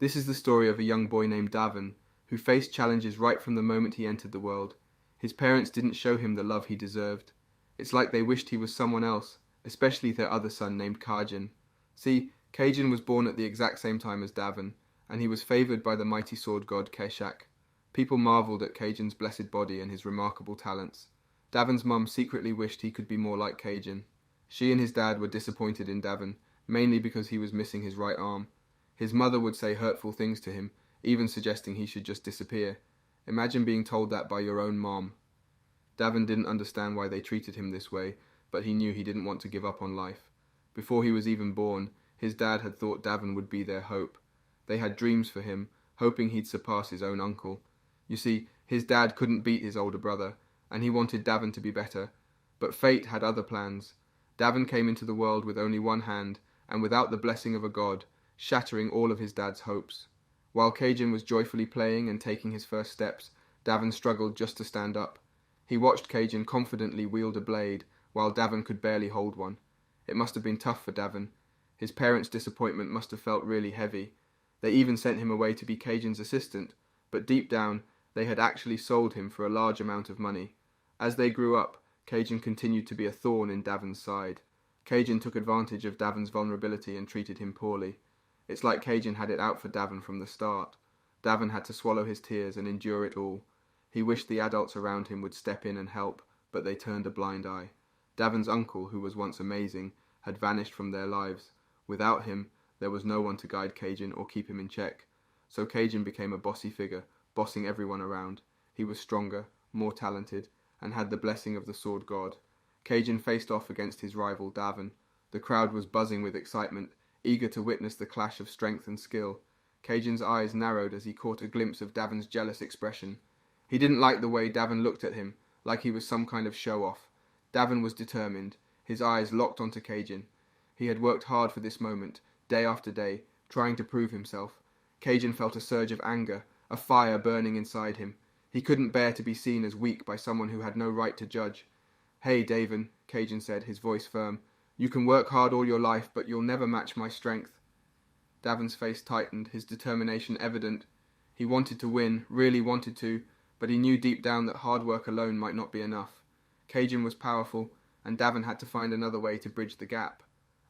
This is the story of a young boy named Davin, who faced challenges right from the moment he entered the world. His parents didn't show him the love he deserved. It's like they wished he was someone else, especially their other son named Kajin. See, Kajin was born at the exact same time as Davin, and he was favoured by the mighty sword god Keshak. People marvelled at Kajin's blessed body and his remarkable talents. Davin's mum secretly wished he could be more like Kajin. She and his dad were disappointed in Davin, mainly because he was missing his right arm. His mother would say hurtful things to him, even suggesting he should just disappear. Imagine being told that by your own mom. Davin didn't understand why they treated him this way, but he knew he didn't want to give up on life. Before he was even born, his dad had thought Davin would be their hope. They had dreams for him, hoping he'd surpass his own uncle. You see, his dad couldn't beat his older brother, and he wanted Davin to be better. But fate had other plans. Davin came into the world with only one hand, and without the blessing of a god, shattering all of his dad's hopes. While Kajin was joyfully playing and taking his first steps, Davin struggled just to stand up. He watched Kajin confidently wield a blade, while Davin could barely hold one. It must have been tough for Davin. His parents' disappointment must have felt really heavy. They even sent him away to be Kajin's assistant, but deep down, they had actually sold him for a large amount of money. As they grew up, Kajin continued to be a thorn in Davin's side. Kajin took advantage of Davin's vulnerability and treated him poorly. It's like Kajin had it out for Davin from the start. Davin had to swallow his tears and endure it all. He wished the adults around him would step in and help, but they turned a blind eye. Davin's uncle, who was once amazing, had vanished from their lives. Without him, there was no one to guide Kajin or keep him in check. So Kajin became a bossy figure, bossing everyone around. He was stronger, more talented, and had the blessing of the sword god. Kajin faced off against his rival Davin. The crowd was buzzing with excitement, eager to witness the clash of strength and skill. Kajin's eyes narrowed as he caught a glimpse of Davin's jealous expression. He didn't like the way Davin looked at him, like he was some kind of show-off. Davin was determined, his eyes locked onto Kajin. He had worked hard for this moment, day after day, trying to prove himself. Kajin felt a surge of anger, a fire burning inside him. He couldn't bear to be seen as weak by someone who had no right to judge. "Hey, Davin," Kajin said, his voice firm. "You can work hard all your life, but you'll never match my strength." Davin's face tightened, his determination evident. He wanted to win, really wanted to, but he knew deep down that hard work alone might not be enough. Kajin was powerful, and Davin had to find another way to bridge the gap.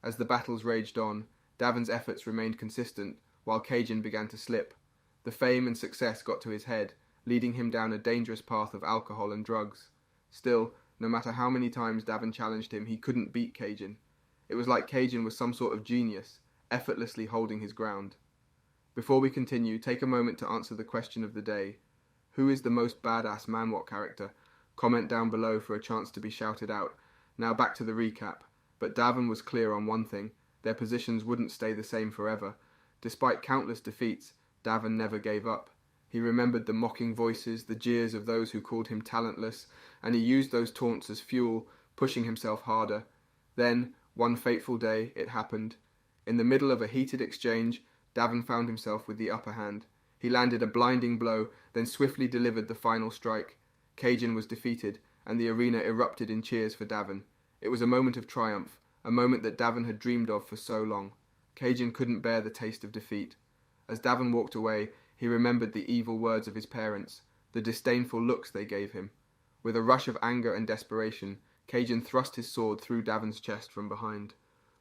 As the battles raged on, Davin's efforts remained consistent, while Kajin began to slip. The fame and success got to his head, leading him down a dangerous path of alcohol and drugs. Still, no matter how many times Davin challenged him, he couldn't beat Kajin. It was like Kajin was some sort of genius, effortlessly holding his ground. Before we continue, take a moment to answer the question of the day. Who is the most badass Manhwa character? Comment down below for a chance to be shouted out. Now back to the recap. But Davin was clear on one thing. Their positions wouldn't stay the same forever. Despite countless defeats, Davin never gave up. He remembered the mocking voices, the jeers of those who called him talentless, and he used those taunts as fuel, pushing himself harder. Then, one fateful day, it happened. In the middle of a heated exchange, Davin found himself with the upper hand. He landed a blinding blow, then swiftly delivered the final strike. Kajin was defeated, and the arena erupted in cheers for Davin. It was a moment of triumph, a moment that Davin had dreamed of for so long. Kajin couldn't bear the taste of defeat. As Davin walked away, he remembered the evil words of his parents, the disdainful looks they gave him. With a rush of anger and desperation, Kajin thrust his sword through Davin's chest from behind.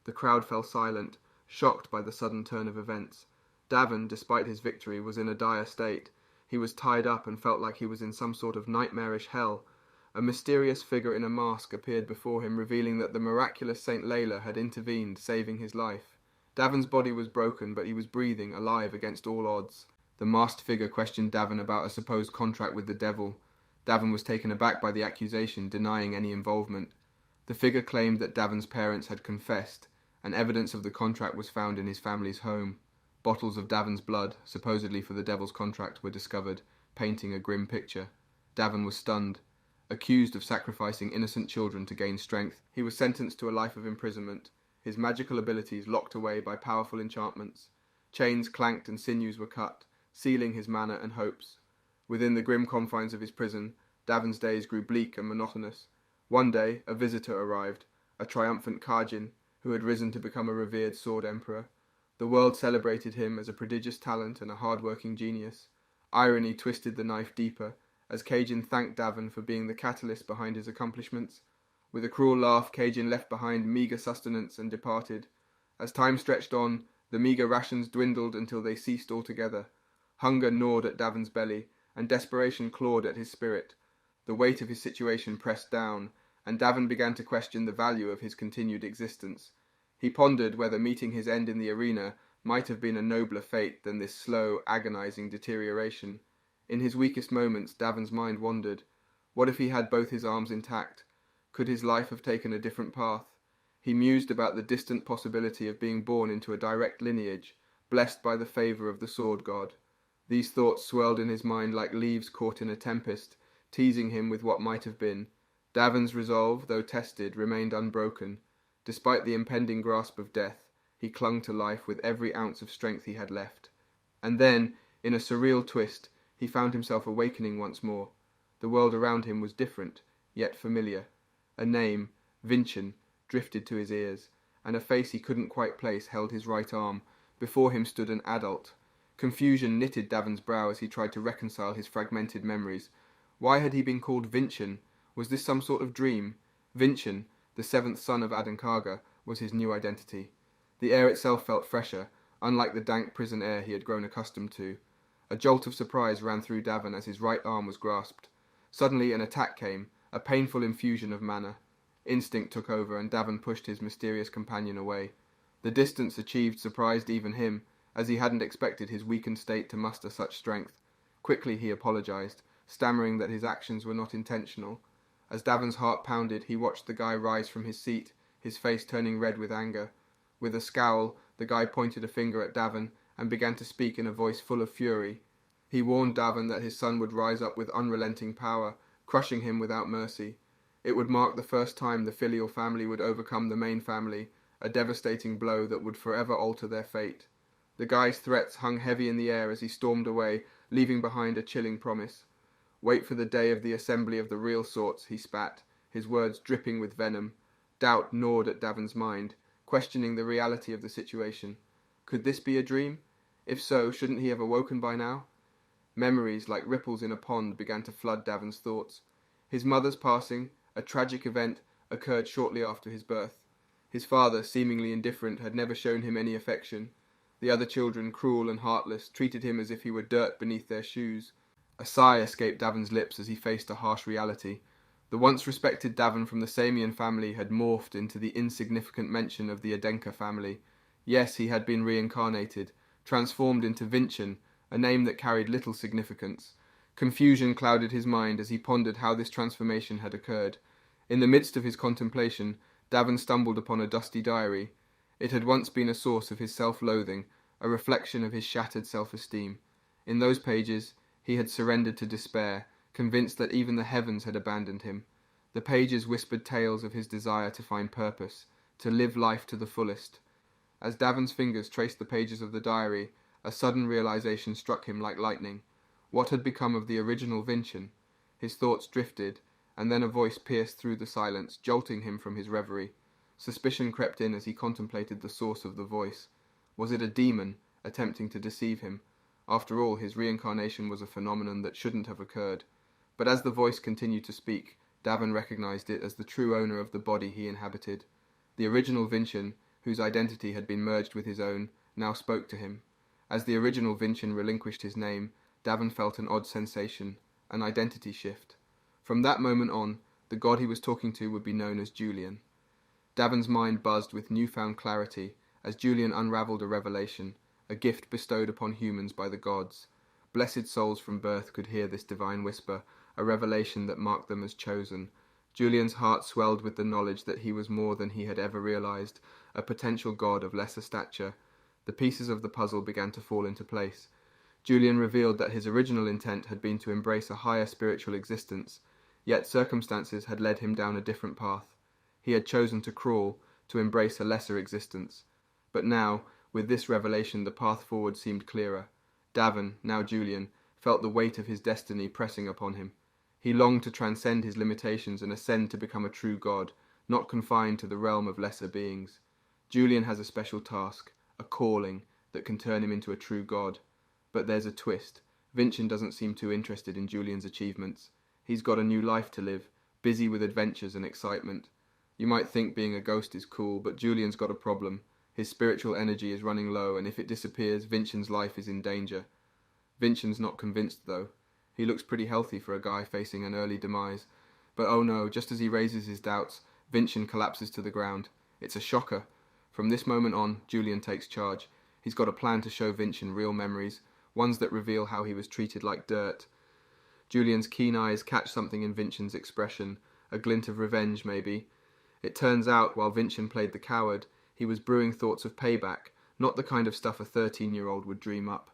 The crowd fell silent, shocked by the sudden turn of events. Davin, despite his victory, was in a dire state. He was tied up and felt like he was in some sort of nightmarish hell. A mysterious figure in a mask appeared before him, revealing that the miraculous Saint Layla had intervened, saving his life. Davin's body was broken, but he was breathing, alive against all odds. The masked figure questioned Davin about a supposed contract with the devil. Davin was taken aback by the accusation, denying any involvement. The figure claimed that Davin's parents had confessed, and evidence of the contract was found in his family's home. Bottles of Davin's blood, supposedly for the devil's contract, were discovered, painting a grim picture. Davin was stunned. Accused of sacrificing innocent children to gain strength, he was sentenced to a life of imprisonment, his magical abilities locked away by powerful enchantments. Chains clanked and sinews were cut, sealing his manner and hopes. Within the grim confines of his prison, Davin's days grew bleak and monotonous. One day, a visitor arrived, a triumphant Kajin, who had risen to become a revered sword emperor. The world celebrated him as a prodigious talent and a hard-working genius. Irony twisted the knife deeper, as Kajin thanked Davin for being the catalyst behind his accomplishments. With a cruel laugh, Kajin left behind meagre sustenance and departed. As time stretched on, the meagre rations dwindled until they ceased altogether. Hunger gnawed at Davin's belly, and desperation clawed at his spirit. The weight of his situation pressed down, and Davin began to question the value of his continued existence. He pondered whether meeting his end in the arena might have been a nobler fate than this slow, agonizing deterioration. In his weakest moments, Davin's mind wandered. What if he had both his arms intact? Could his life have taken a different path? He mused about the distant possibility of being born into a direct lineage, blessed by the favour of the sword god. These thoughts swirled in his mind like leaves caught in a tempest, teasing him with what might have been. Davin's resolve, though tested, remained unbroken. Despite the impending grasp of death, he clung to life with every ounce of strength he had left. And then, in a surreal twist, he found himself awakening once more. The world around him was different, yet familiar. A name, Vincent, drifted to his ears, and a face he couldn't quite place held his right arm. Before him stood an adult. Confusion knitted Davin's brow as he tried to reconcile his fragmented memories. Why had he been called Vincent? Was this some sort of dream? Vincent, the seventh son of Adankaga, was his new identity. The air itself felt fresher, unlike the dank prison air he had grown accustomed to. A jolt of surprise ran through Davin as his right arm was grasped. Suddenly an attack came, a painful infusion of mana. Instinct took over, and Davin pushed his mysterious companion away. The distance achieved surprised even him, as he hadn't expected his weakened state to muster such strength. Quickly he apologized, stammering that his actions were not intentional. As Davin's heart pounded, he watched the guy rise from his seat, his face turning red with anger. With a scowl, the guy pointed a finger at Davin and began to speak in a voice full of fury. He warned Davin that his son would rise up with unrelenting power, crushing him without mercy. It would mark the first time the filial family would overcome the main family, a devastating blow that would forever alter their fate. The guy's threats hung heavy in the air as he stormed away, leaving behind a chilling promise. Wait for the day of the assembly of the real sorts, he spat, his words dripping with venom. Doubt gnawed at Davin's mind, questioning the reality of the situation. Could this be a dream? If so, shouldn't he have awoken by now? Memories, like ripples in a pond, began to flood Davin's thoughts. His mother's passing, a tragic event, occurred shortly after his birth. His father, seemingly indifferent, had never shown him any affection. The other children, cruel and heartless, treated him as if he were dirt beneath their shoes. A sigh escaped Davin's lips as he faced a harsh reality. The once respected Davin from the Samian family had morphed into the insignificant mention of the Adenka family. Yes, he had been reincarnated, transformed into Vincent, a name that carried little significance. Confusion clouded his mind as he pondered how this transformation had occurred. In the midst of his contemplation, Davin stumbled upon a dusty diary. It had once been a source of his self-loathing, a reflection of his shattered self-esteem. In those pages, he had surrendered to despair, convinced that even the heavens had abandoned him. The pages whispered tales of his desire to find purpose, to live life to the fullest. As Davin's fingers traced the pages of the diary, a sudden realization struck him like lightning. What had become of the original Vincent? His thoughts drifted, and then a voice pierced through the silence, jolting him from his reverie. Suspicion crept in as he contemplated the source of the voice. Was it a demon, attempting to deceive him? After all, his reincarnation was a phenomenon that shouldn't have occurred. But as the voice continued to speak, Davin recognized it as the true owner of the body he inhabited. The original Vincent, whose identity had been merged with his own, now spoke to him. As the original Vincent relinquished his name, Davin felt an odd sensation, an identity shift. From that moment on, the god he was talking to would be known as Julian. Davin's mind buzzed with newfound clarity as Julian unravelled a revelation, a gift bestowed upon humans by the gods. Blessed souls from birth could hear this divine whisper, a revelation that marked them as chosen. Julian's heart swelled with the knowledge that he was more than he had ever realized, a potential god of lesser stature. The pieces of the puzzle began to fall into place. Julian revealed that his original intent had been to embrace a higher spiritual existence, yet circumstances had led him down a different path. He had chosen to crawl, to embrace a lesser existence. But now, with this revelation, the path forward seemed clearer. Davin, now Julian, felt the weight of his destiny pressing upon him. He longed to transcend his limitations and ascend to become a true god, not confined to the realm of lesser beings. Julian has a special task, a calling, that can turn him into a true god. But there's a twist. Vincent doesn't seem too interested in Julian's achievements. He's got a new life to live, busy with adventures and excitement. You might think being a ghost is cool, but Julian's got a problem. His spiritual energy is running low, and if it disappears, Vincent's life is in danger. Vincent's not convinced, though. He looks pretty healthy for a guy facing an early demise. But oh no, just as he raises his doubts, Vincent collapses to the ground. It's a shocker. From this moment on, Julian takes charge. He's got a plan to show Vincent real memories, ones that reveal how he was treated like dirt. Julian's keen eyes catch something in Vincent's expression, a glint of revenge maybe. It turns out, while Vincent played the coward, he was brewing thoughts of payback, not the kind of stuff a 13-year-old would dream up.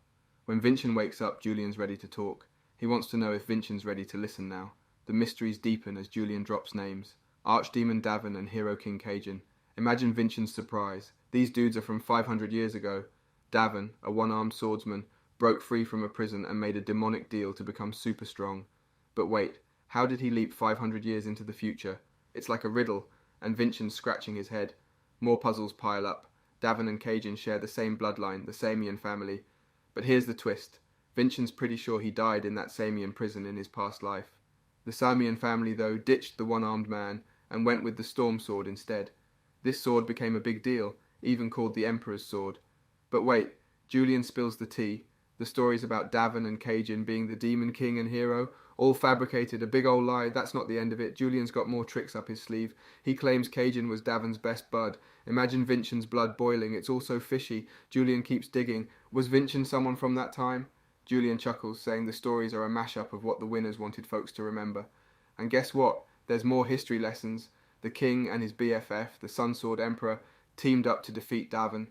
When Vincent wakes up, Julian's ready to talk. He wants to know if Vincent's ready to listen now. The mysteries deepen as Julian drops names. Archdemon Davin and Hero King Cajun. Imagine Vincent's surprise. These dudes are from 500 years ago. Davin, a one-armed swordsman, broke free from a prison and made a demonic deal to become super strong. But wait, how did he leap 500 years into the future? It's like a riddle, and Vincent's scratching his head. More puzzles pile up. Davin and Cajun share the same bloodline, the Samian family. But here's the twist. Vincent's pretty sure he died in that Samian prison in his past life. The Samian family, though, ditched the one-armed man and went with the storm sword instead. This sword became a big deal, even called the Emperor's Sword. But wait, Julian spills the tea. The stories about Davin and Cajun being the Demon King and hero, all fabricated, a big old lie. That's not the end of it. Julian's got more tricks up his sleeve. He claims Cajun was Davin's best bud. Imagine Vincent's blood boiling. It's all so fishy. Julian keeps digging. Was Vincent someone from that time? Julian chuckles, saying the stories are a mashup of what the winners wanted folks to remember. And guess what? There's more history lessons. The king and his BFF, the Sun Sword Emperor, teamed up to defeat Davin.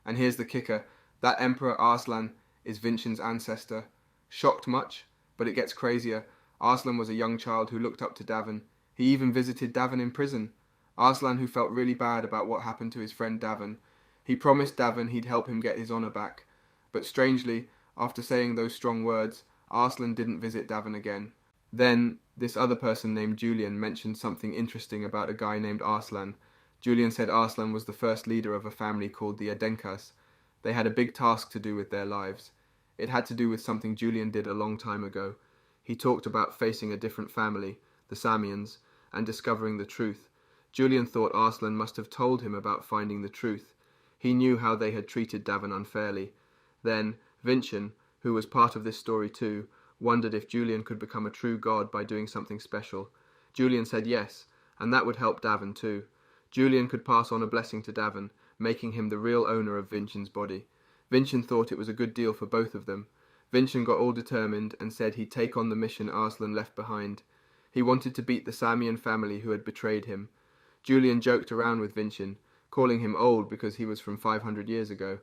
And here's the kicker. That Emperor Arslan is Vincent's ancestor. Shocked much? But it gets crazier. Arslan was a young child who looked up to Davin. He even visited Davin in prison. Arslan, who felt really bad about what happened to his friend Davin. He promised Davin he'd help him get his honor back. But strangely, after saying those strong words, Arslan didn't visit Davin again. Then, this other person named Julian mentioned something interesting about a guy named Arslan. Julian said Arslan was the first leader of a family called the Adenkas. They had a big task to do with their lives. It had to do with something Julian did a long time ago. He talked about facing a different family, the Samians, and discovering the truth. Julian thought Arslan must have told him about finding the truth. He knew how they had treated Davin unfairly. Then, Vincent, who was part of this story too, wondered if Julian could become a true god by doing something special. Julian said yes, and that would help Davin too. Julian could pass on a blessing to Davin, making him the real owner of Vincent's body. Vincent thought it was a good deal for both of them. Vincent got all determined and said he'd take on the mission Arslan left behind. He wanted to beat the Samian family who had betrayed him. Julian joked around with Vincent, calling him old because he was from 500 years ago.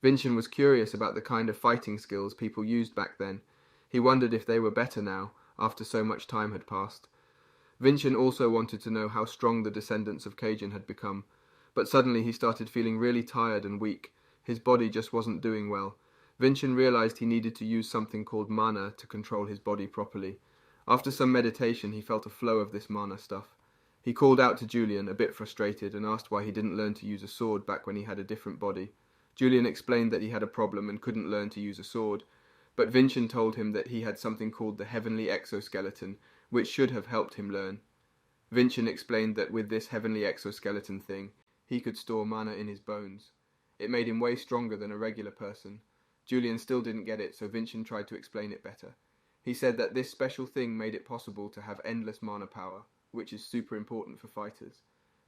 Vincent was curious about the kind of fighting skills people used back then. He wondered if they were better now, after so much time had passed. Vincent also wanted to know how strong the descendants of Cajun had become, but suddenly he started feeling really tired and weak. His body just wasn't doing well. Vincent realized he needed to use something called mana to control his body properly. After some meditation, he felt a flow of this mana stuff. He called out to Julian, a bit frustrated, and asked why he didn't learn to use a sword back when he had a different body. Julian explained that he had a problem and couldn't learn to use a sword, but Vincent told him that he had something called the heavenly exoskeleton, which should have helped him learn. Vincent explained that with this heavenly exoskeleton thing, he could store mana in his bones. It made him way stronger than a regular person. Julian still didn't get it, so Vincent tried to explain it better. He said that this special thing made it possible to have endless mana power, which is super important for fighters.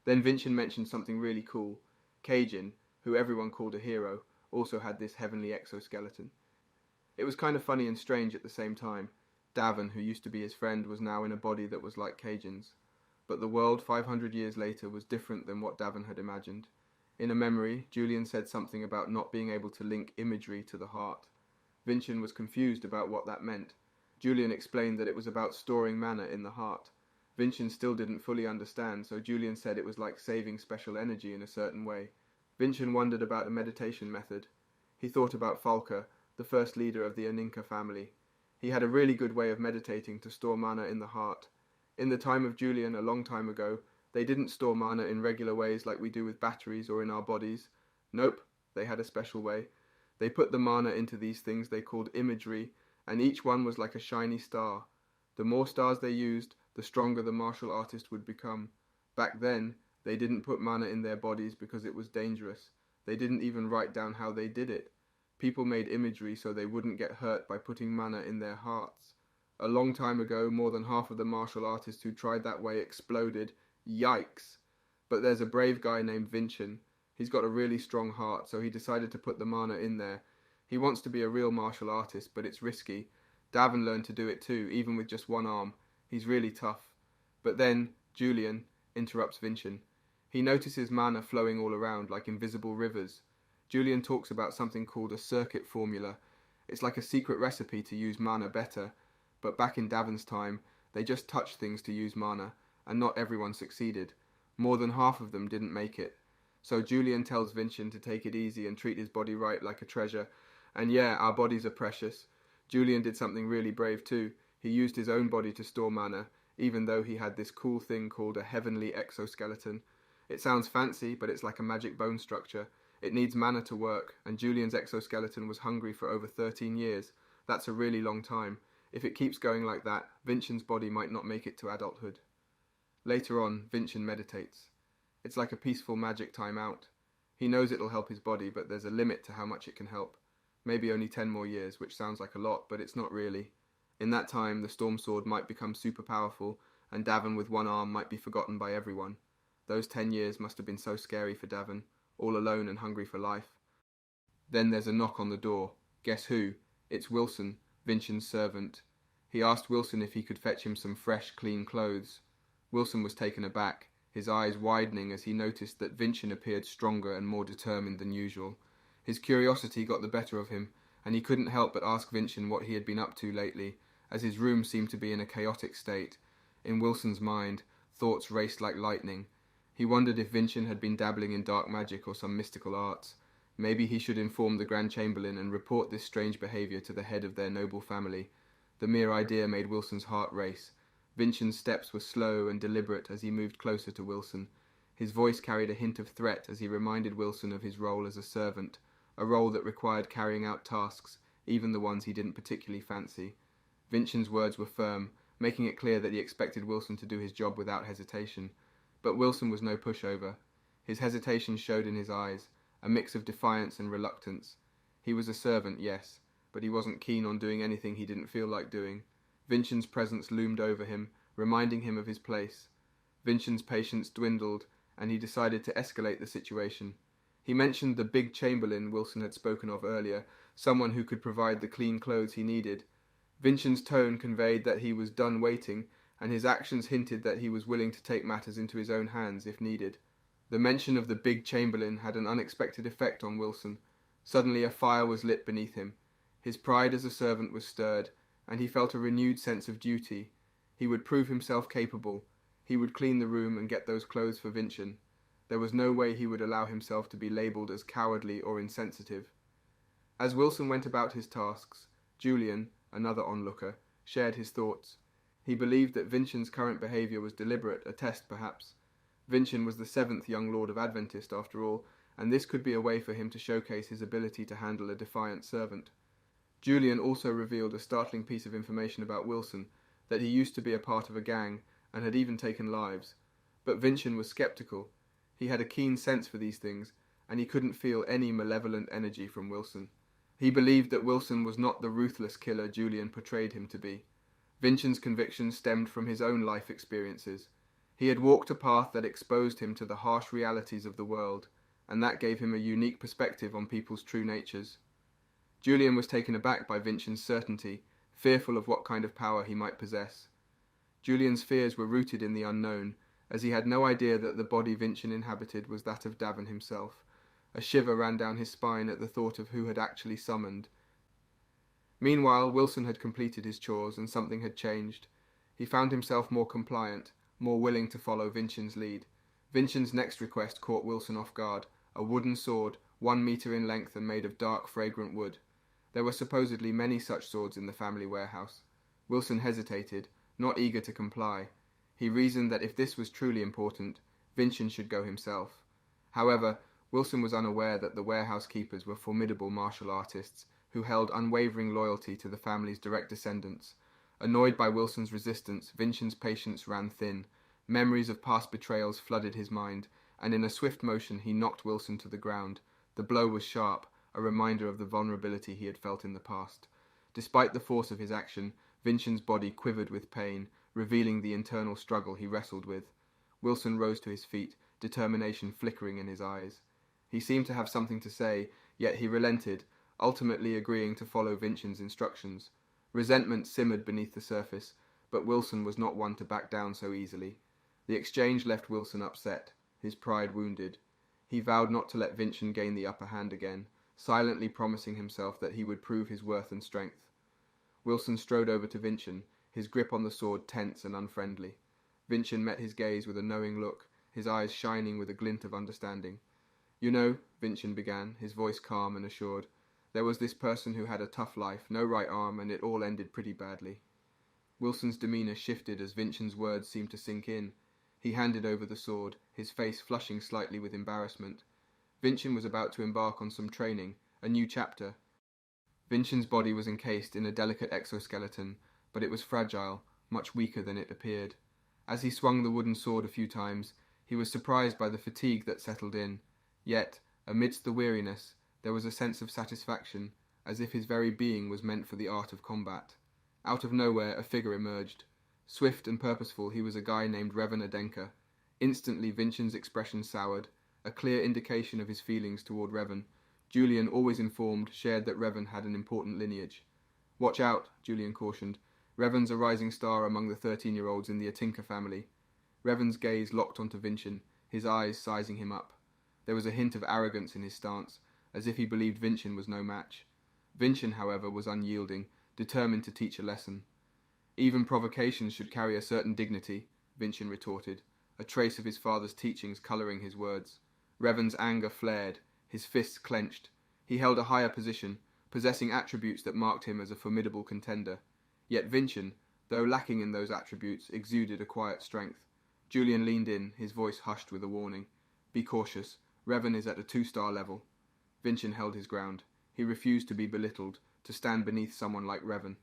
Then Vincent mentioned something really cool. Cajun, who everyone called a hero, also had this heavenly exoskeleton. It was kind of funny and strange at the same time. Davin, who used to be his friend, was now in a body that was like Cajun's. But the world 500 years later was different than what Davin had imagined. In a memory, Julian said something about not being able to link imagery to the heart. Vincent was confused about what that meant. Julian explained that it was about storing mana in the heart. Vincent still didn't fully understand, so Julian said it was like saving special energy in a certain way. Vincent wondered about a meditation method. He thought about Falca, the first leader of the Aninka family. He had a really good way of meditating to store mana in the heart. In the time of Julian, a long time ago, they didn't store mana in regular ways like we do with batteries or in our bodies. Nope, they had a special way. They put the mana into these things they called imagery, and each one was like a shiny star. The more stars they used, the stronger the martial artist would become. Back then, they didn't put mana in their bodies because it was dangerous. They didn't even write down how they did it. People made imagery so they wouldn't get hurt by putting mana in their hearts. A long time ago, more than half of the martial artists who tried that way exploded. Yikes! But there's a brave guy named Vincent. He's got a really strong heart, so he decided to put the mana in there. He wants to be a real martial artist, but it's risky. Davin learned to do it too, even with just one arm. He's really tough. But then, Julian interrupts Vincent. He notices mana flowing all around, like invisible rivers. Julian talks about something called a circuit formula. It's like a secret recipe to use mana better. But back in Davin's time, they just touched things to use mana, and not everyone succeeded. More than half of them didn't make it. So Julian tells Vincent to take it easy and treat his body right like a treasure. And yeah, our bodies are precious. Julian did something really brave too. He used his own body to store mana, even though he had this cool thing called a heavenly exoskeleton. It sounds fancy, but it's like a magic bone structure. It needs mana to work, and Julian's exoskeleton was hungry for over 13 years. That's a really long time. If it keeps going like that, Vincent's body might not make it to adulthood. Later on, Vincent meditates. It's like a peaceful magic time out. He knows it'll help his body, but there's a limit to how much it can help. Maybe only 10 more years, which sounds like a lot, but it's not really. In that time, the Storm Sword might become super powerful, and Davin with one arm might be forgotten by everyone. Those 10 years must have been so scary for Davin, all alone and hungry for life. Then there's a knock on the door. Guess who? It's Wilson, Vincent's servant. He asked Wilson if he could fetch him some fresh, clean clothes. Wilson was taken aback, his eyes widening as he noticed that Vincent appeared stronger and more determined than usual. His curiosity got the better of him, and he couldn't help but ask Vincent what he had been up to lately, as his room seemed to be in a chaotic state. In Wilson's mind, thoughts raced like lightning. He wondered if Vincent had been dabbling in dark magic or some mystical arts. Maybe he should inform the Grand Chamberlain and report this strange behaviour to the head of their noble family. The mere idea made Wilson's heart race. Vincent's steps were slow and deliberate as he moved closer to Wilson. His voice carried a hint of threat as he reminded Wilson of his role as a servant, a role that required carrying out tasks, even the ones he didn't particularly fancy. Vincent's words were firm, making it clear that he expected Wilson to do his job without hesitation. But Wilson was no pushover. His hesitation showed in his eyes, a mix of defiance and reluctance. He was a servant, yes, but he wasn't keen on doing anything he didn't feel like doing. Vincent's presence loomed over him, reminding him of his place. Vincent's patience dwindled, and he decided to escalate the situation. He mentioned the big chamberlain Wilson had spoken of earlier, someone who could provide the clean clothes he needed. Vincent's tone conveyed that he was done waiting, and his actions hinted that he was willing to take matters into his own hands if needed. The mention of the big chamberlain had an unexpected effect on Wilson. Suddenly a fire was lit beneath him. His pride as a servant was stirred, and he felt a renewed sense of duty. He would prove himself capable. He would clean the room and get those clothes for Vincent. There was no way he would allow himself to be labelled as cowardly or insensitive. As Wilson went about his tasks, Julian, another onlooker, shared his thoughts. He believed that Vincent's current behaviour was deliberate, a test perhaps. Vincent was the 7th young Lord of Adventist after all, and this could be a way for him to showcase his ability to handle a defiant servant. Julian also revealed a startling piece of information about Wilson, that he used to be a part of a gang and had even taken lives. But Vincent was sceptical. He had a keen sense for these things, and he couldn't feel any malevolent energy from Wilson. He believed that Wilson was not the ruthless killer Julian portrayed him to be. Vincent's conviction stemmed from his own life experiences. He had walked a path that exposed him to the harsh realities of the world, and that gave him a unique perspective on people's true natures. Julian was taken aback by Vincent's certainty, fearful of what kind of power he might possess. Julian's fears were rooted in the unknown, as he had no idea that the body Vincent inhabited was that of Davin himself. A shiver ran down his spine at the thought of who had actually summoned. Meanwhile, Wilson had completed his chores, and something had changed. He found himself more compliant, more willing to follow Vincent's lead. Vincent's next request caught Wilson off guard, a wooden sword, 1 meter in length and made of dark, fragrant wood. There were supposedly many such swords in the family warehouse. Wilson hesitated, not eager to comply. He reasoned that if this was truly important, Vincent should go himself. However, Wilson was unaware that the warehouse keepers were formidable martial artists who held unwavering loyalty to the family's direct descendants. Annoyed by Wilson's resistance, Vincent's patience ran thin. Memories of past betrayals flooded his mind, and in a swift motion he knocked Wilson to the ground. The blow was sharp, a reminder of the vulnerability he had felt in the past. Despite the force of his action, Vincent's body quivered with pain, revealing the internal struggle he wrestled with. Wilson rose to his feet, determination flickering in his eyes. He seemed to have something to say, yet he relented, ultimately agreeing to follow Vincent's instructions. Resentment simmered beneath the surface, but Wilson was not one to back down so easily. The exchange left Wilson upset, his pride wounded. He vowed not to let Vincent gain the upper hand again, silently promising himself that he would prove his worth and strength. Wilson strode over to Vincent, his grip on the sword tense and unfriendly. Vincent met his gaze with a knowing look, his eyes shining with a glint of understanding. "You know," Vincent began, his voice calm and assured, "there was this person who had a tough life, no right arm, and it all ended pretty badly." Wilson's demeanor shifted as Vincent's words seemed to sink in. He handed over the sword, his face flushing slightly with embarrassment. Vincent was about to embark on some training, a new chapter. Vincent's body was encased in a delicate exoskeleton, but it was fragile, much weaker than it appeared. As he swung the wooden sword a few times, he was surprised by the fatigue that settled in. Yet, amidst the weariness, there was a sense of satisfaction, as if his very being was meant for the art of combat. Out of nowhere, a figure emerged. Swift and purposeful, he was a guy named Revan Adenka. Instantly, Vincent's expression soured, a clear indication of his feelings toward Revan. Julian, always informed, shared that Revan had an important lineage. "Watch out," Julian cautioned. "Revan's a rising star among the 13-year-olds in the Atinka family." Revan's gaze locked onto Vincent, his eyes sizing him up. There was a hint of arrogance in his stance, as if he believed Vincent was no match. Vincent, however, was unyielding, determined to teach a lesson. "Even provocations should carry a certain dignity," Vincent retorted, a trace of his father's teachings colouring his words. Revan's anger flared, his fists clenched. He held a higher position, possessing attributes that marked him as a formidable contender. Yet Vincent, though lacking in those attributes, exuded a quiet strength. Julian leaned in, his voice hushed with a warning. "Be cautious. Revan is at a 2-star level." Vincent held his ground. He refused to be belittled, to stand beneath someone like Revan.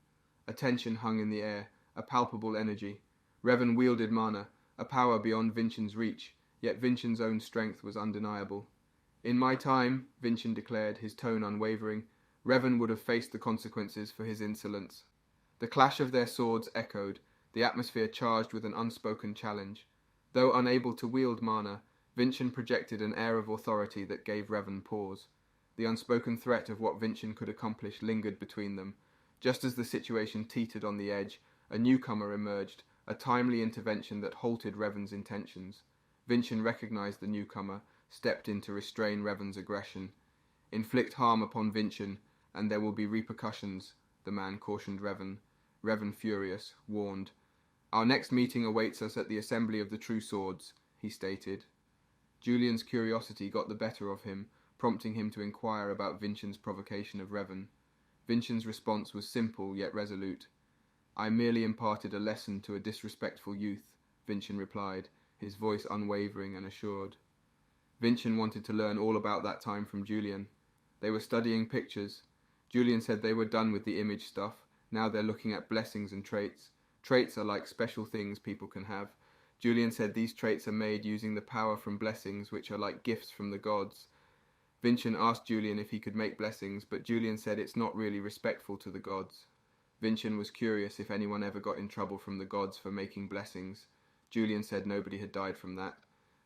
A tension hung in the air, a palpable energy. Revan wielded mana, a power beyond Vincent's reach, yet Vincent's own strength was undeniable. "In my time," Vincent declared, his tone unwavering, "Revan would have faced the consequences for his insolence." The clash of their swords echoed, the atmosphere charged with an unspoken challenge. Though unable to wield mana, Vincent projected an air of authority that gave Revan pause. The unspoken threat of what Vincent could accomplish lingered between them. Just as the situation teetered on the edge, a newcomer emerged, a timely intervention that halted Revan's intentions. Vincent recognized the newcomer, stepped in to restrain Revan's aggression. "Inflict harm upon Vincent, and there will be repercussions," the man cautioned Revan. Revan, furious, warned. "Our next meeting awaits us at the Assembly of the True Swords," he stated. Julian's curiosity got the better of him, prompting him to inquire about Vincent's provocation of Revan. Vincent's response was simple yet resolute. "I merely imparted a lesson to a disrespectful youth," Vincent replied, his voice unwavering and assured. Vincent wanted to learn all about that time from Julian. They were studying pictures. Julian said they were done with the image stuff. Now they're looking at blessings and traits. Traits are like special things people can have. Julian said these traits are made using the power from blessings, which are like gifts from the gods. Vincent asked Julian if he could make blessings, but Julian said it's not really respectful to the gods. Vincent was curious if anyone ever got in trouble from the gods for making blessings. Julian said nobody had died from that.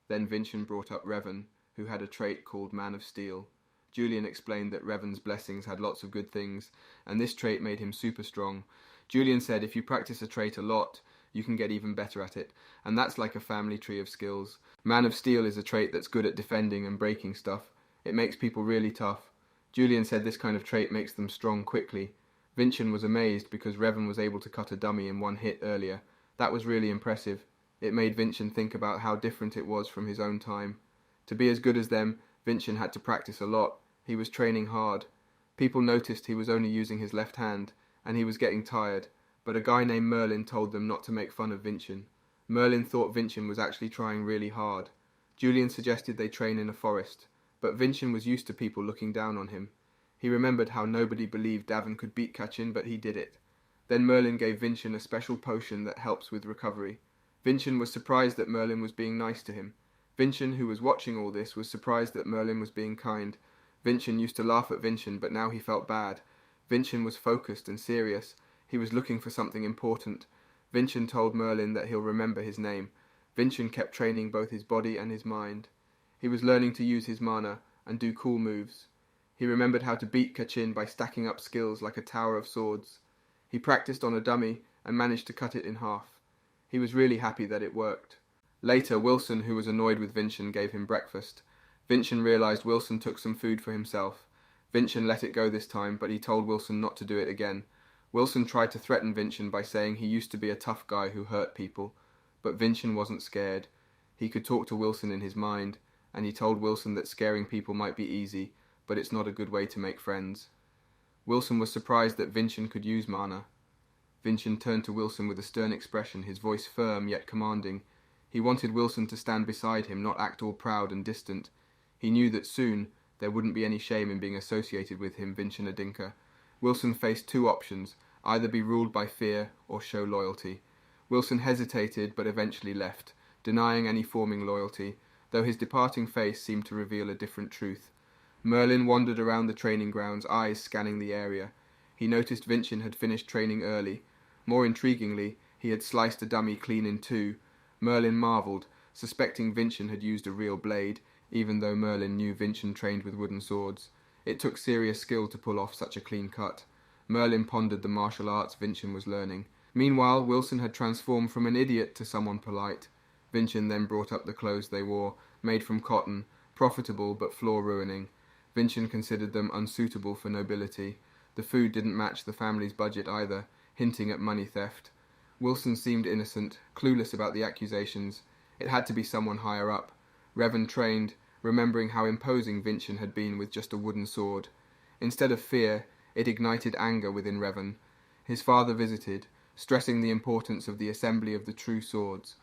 Then Vincent brought up Revan, who had a trait called Man of Steel. Julian explained that Revan's blessings had lots of good things, and this trait made him super strong. Julian said if you practice a trait a lot, you can get even better at it, and that's like a family tree of skills. Man of Steel is a trait that's good at defending and breaking stuff. It makes people really tough. Julian said this kind of trait makes them strong quickly. Vincent was amazed because Revan was able to cut a dummy in one hit earlier. That was really impressive. It made Vincent think about how different it was from his own time. To be as good as them, Vincent had to practice a lot. He was training hard. People noticed he was only using his left hand, and he was getting tired, but a guy named Merlin told them not to make fun of Vincent. Merlin thought Vincent was actually trying really hard. Julian suggested they train in a forest. but Vincent was used to people looking down on him. He remembered how nobody believed Davin could beat Kachin, but he did it. Then Merlin gave Vincent a special potion that helps with recovery. Vincent was surprised that Merlin was being nice to him. Vincent, who was watching all this, was surprised that Merlin was being kind. Vincent used to laugh at Vincent, but now he felt bad. Vincent was focused and serious. He was looking for something important. Vincent told Merlin that he'll remember his name. Vincent kept training both his body and his mind. He was learning to use his mana and do cool moves. He remembered how to beat Kachin by stacking up skills like a tower of swords. He practiced on a dummy and managed to cut it in half. He was really happy that it worked. Later, Wilson, who was annoyed with Vincent, gave him breakfast. Vincent realized Wilson took some food for himself. Vincent let it go this time, but he told Wilson not to do it again. Wilson tried to threaten Vincent by saying he used to be a tough guy who hurt people, but Vincent wasn't scared. He could talk to Wilson in his mind, and he told Wilson that scaring people might be easy, but it's not a good way to make friends. Wilson was surprised that Vincent could use mana. Vincent turned to Wilson with a stern expression, his voice firm yet commanding. He wanted Wilson to stand beside him, not act all proud and distant. He knew that soon there wouldn't be any shame in being associated with him, Vincent Adinka. Wilson faced two options, either be ruled by fear or show loyalty. Wilson hesitated but eventually left, denying any forming loyalty, though his departing face seemed to reveal a different truth. Merlin wandered around the training grounds, eyes scanning the area. He noticed Vincent had finished training early. More intriguingly, he had sliced a dummy clean in two. Merlin marvelled, suspecting Vincent had used a real blade, even though Merlin knew Vincent trained with wooden swords. It took serious skill to pull off such a clean cut. Merlin pondered the martial arts Vincent was learning. Meanwhile, Wilson had transformed from an idiot to someone polite. Vincent then brought up the clothes they wore, made from cotton, profitable but flaw-ruining. Vincent considered them unsuitable for nobility. The food didn't match the family's budget either, hinting at money theft. Wilson seemed innocent, clueless about the accusations. It had to be someone higher up. Revan trained, remembering how imposing Vincent had been with just a wooden sword. Instead of fear, it ignited anger within Revan. His father visited, stressing the importance of the assembly of the true swords.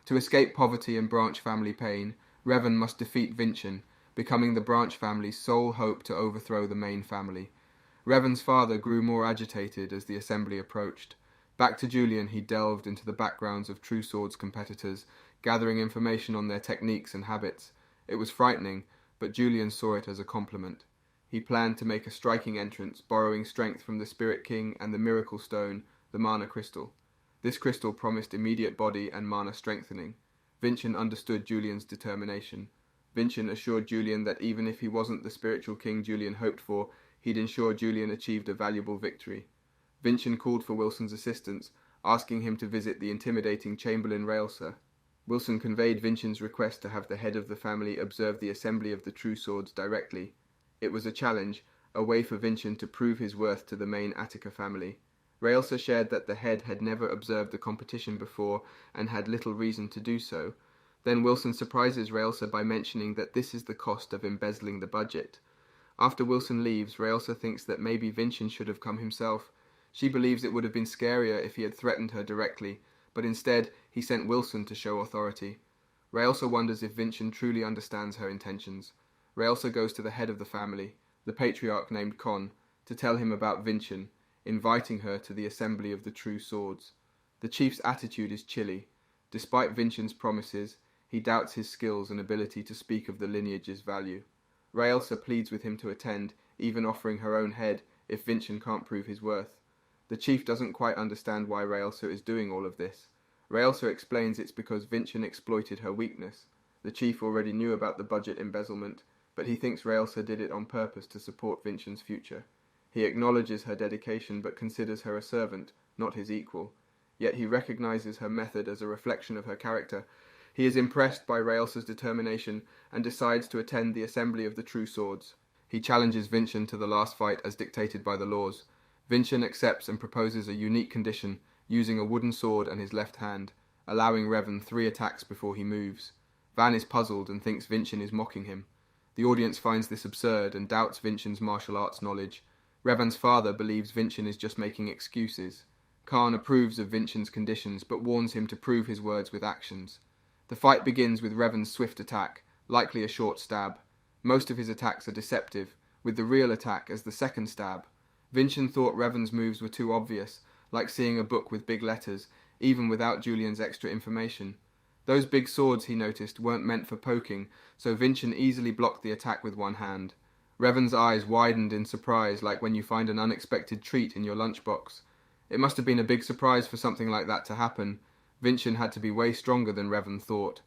To escape poverty and branch family pain, Revan must defeat Vincent, becoming the branch family's sole hope to overthrow the main family. Revan's father grew more agitated as the assembly approached. Back to Julian, he delved into the backgrounds of True Swords competitors, gathering information on their techniques and habits. It was frightening, but Julian saw it as a compliment. He planned to make a striking entrance, borrowing strength from the Spirit King and the Miracle Stone, the Mana Crystal. This crystal promised immediate body and mana strengthening. Vincent understood Julian's determination. Vincent assured Julian that even if he wasn't the spiritual king Julian hoped for, he'd ensure Julian achieved a valuable victory. Vincent called for Wilson's assistance, asking him to visit the intimidating Chamberlain Railsa. Wilson conveyed Vincent's request to have the head of the family observe the assembly of the True Swords directly. It was a challenge, a way for Vincent to prove his worth to the main Attica family. Railsa shared that the head had never observed the competition before and had little reason to do so. Then Wilson surprises Railsa by mentioning that this is the cost of embezzling the budget. After Wilson leaves, Railsa thinks that maybe Vincent should have come himself. She believes it would have been scarier if he had threatened her directly, but instead he sent Wilson to show authority. Railsa wonders if Vincent truly understands her intentions. Railsa goes to the head of the family, the patriarch named Con, to tell him about Vincent, inviting her to the assembly of the True Swords. The chief's attitude is chilly. Despite Vincent's promises, he doubts his skills and ability to speak of the lineage's value. Raelsa pleads with him to attend, even offering her own head if Vincent can't prove his worth. The chief doesn't quite understand why Raelsa is doing all of this. Raelsa explains it's because Vincent exploited her weakness. The chief already knew about the budget embezzlement, but he thinks Raelsa did it on purpose to support Vincent's future. He acknowledges her dedication but considers her a servant, not his equal. Yet he recognizes her method as a reflection of her character. He is impressed by Raelsa's determination and decides to attend the assembly of the True Swords. He challenges Vincent to the last fight as dictated by the laws. Vincent accepts and proposes a unique condition, using a wooden sword and his left hand, allowing Revan 3 attacks before he moves. Van is puzzled and thinks Vincent is mocking him. The audience finds this absurd and doubts Vincent's martial arts knowledge. Revan's father believes Vincent is just making excuses. Khan approves of Vincent's conditions but warns him to prove his words with actions. The fight begins with Revan's swift attack, likely a short stab. Most of his attacks are deceptive, with the real attack as the second stab. Vincent thought Revan's moves were too obvious, like seeing a book with big letters, even without Julian's extra information. Those big swords, he noticed, weren't meant for poking, so Vincent easily blocked the attack with one hand. Revan's eyes widened in surprise, like when you find an unexpected treat in your lunchbox. It must have been a big surprise for something like that to happen. Vincent had to be way stronger than Revan thought.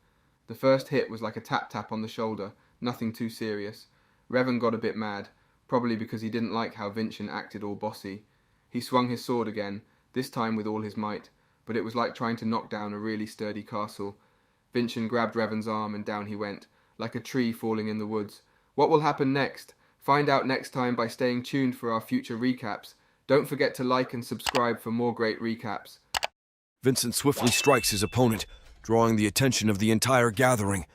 The first hit was like a tap-tap on the shoulder, nothing too serious. Revan got a bit mad, probably because he didn't like how Vincent acted all bossy. He swung his sword again, this time with all his might, but it was like trying to knock down a really sturdy castle. Vincent grabbed Revan's arm and down he went, like a tree falling in the woods. What will happen next? Find out next time by staying tuned for our future recaps. Don't forget to like and subscribe for more great recaps. Vincent swiftly strikes his opponent, drawing the attention of the entire gathering,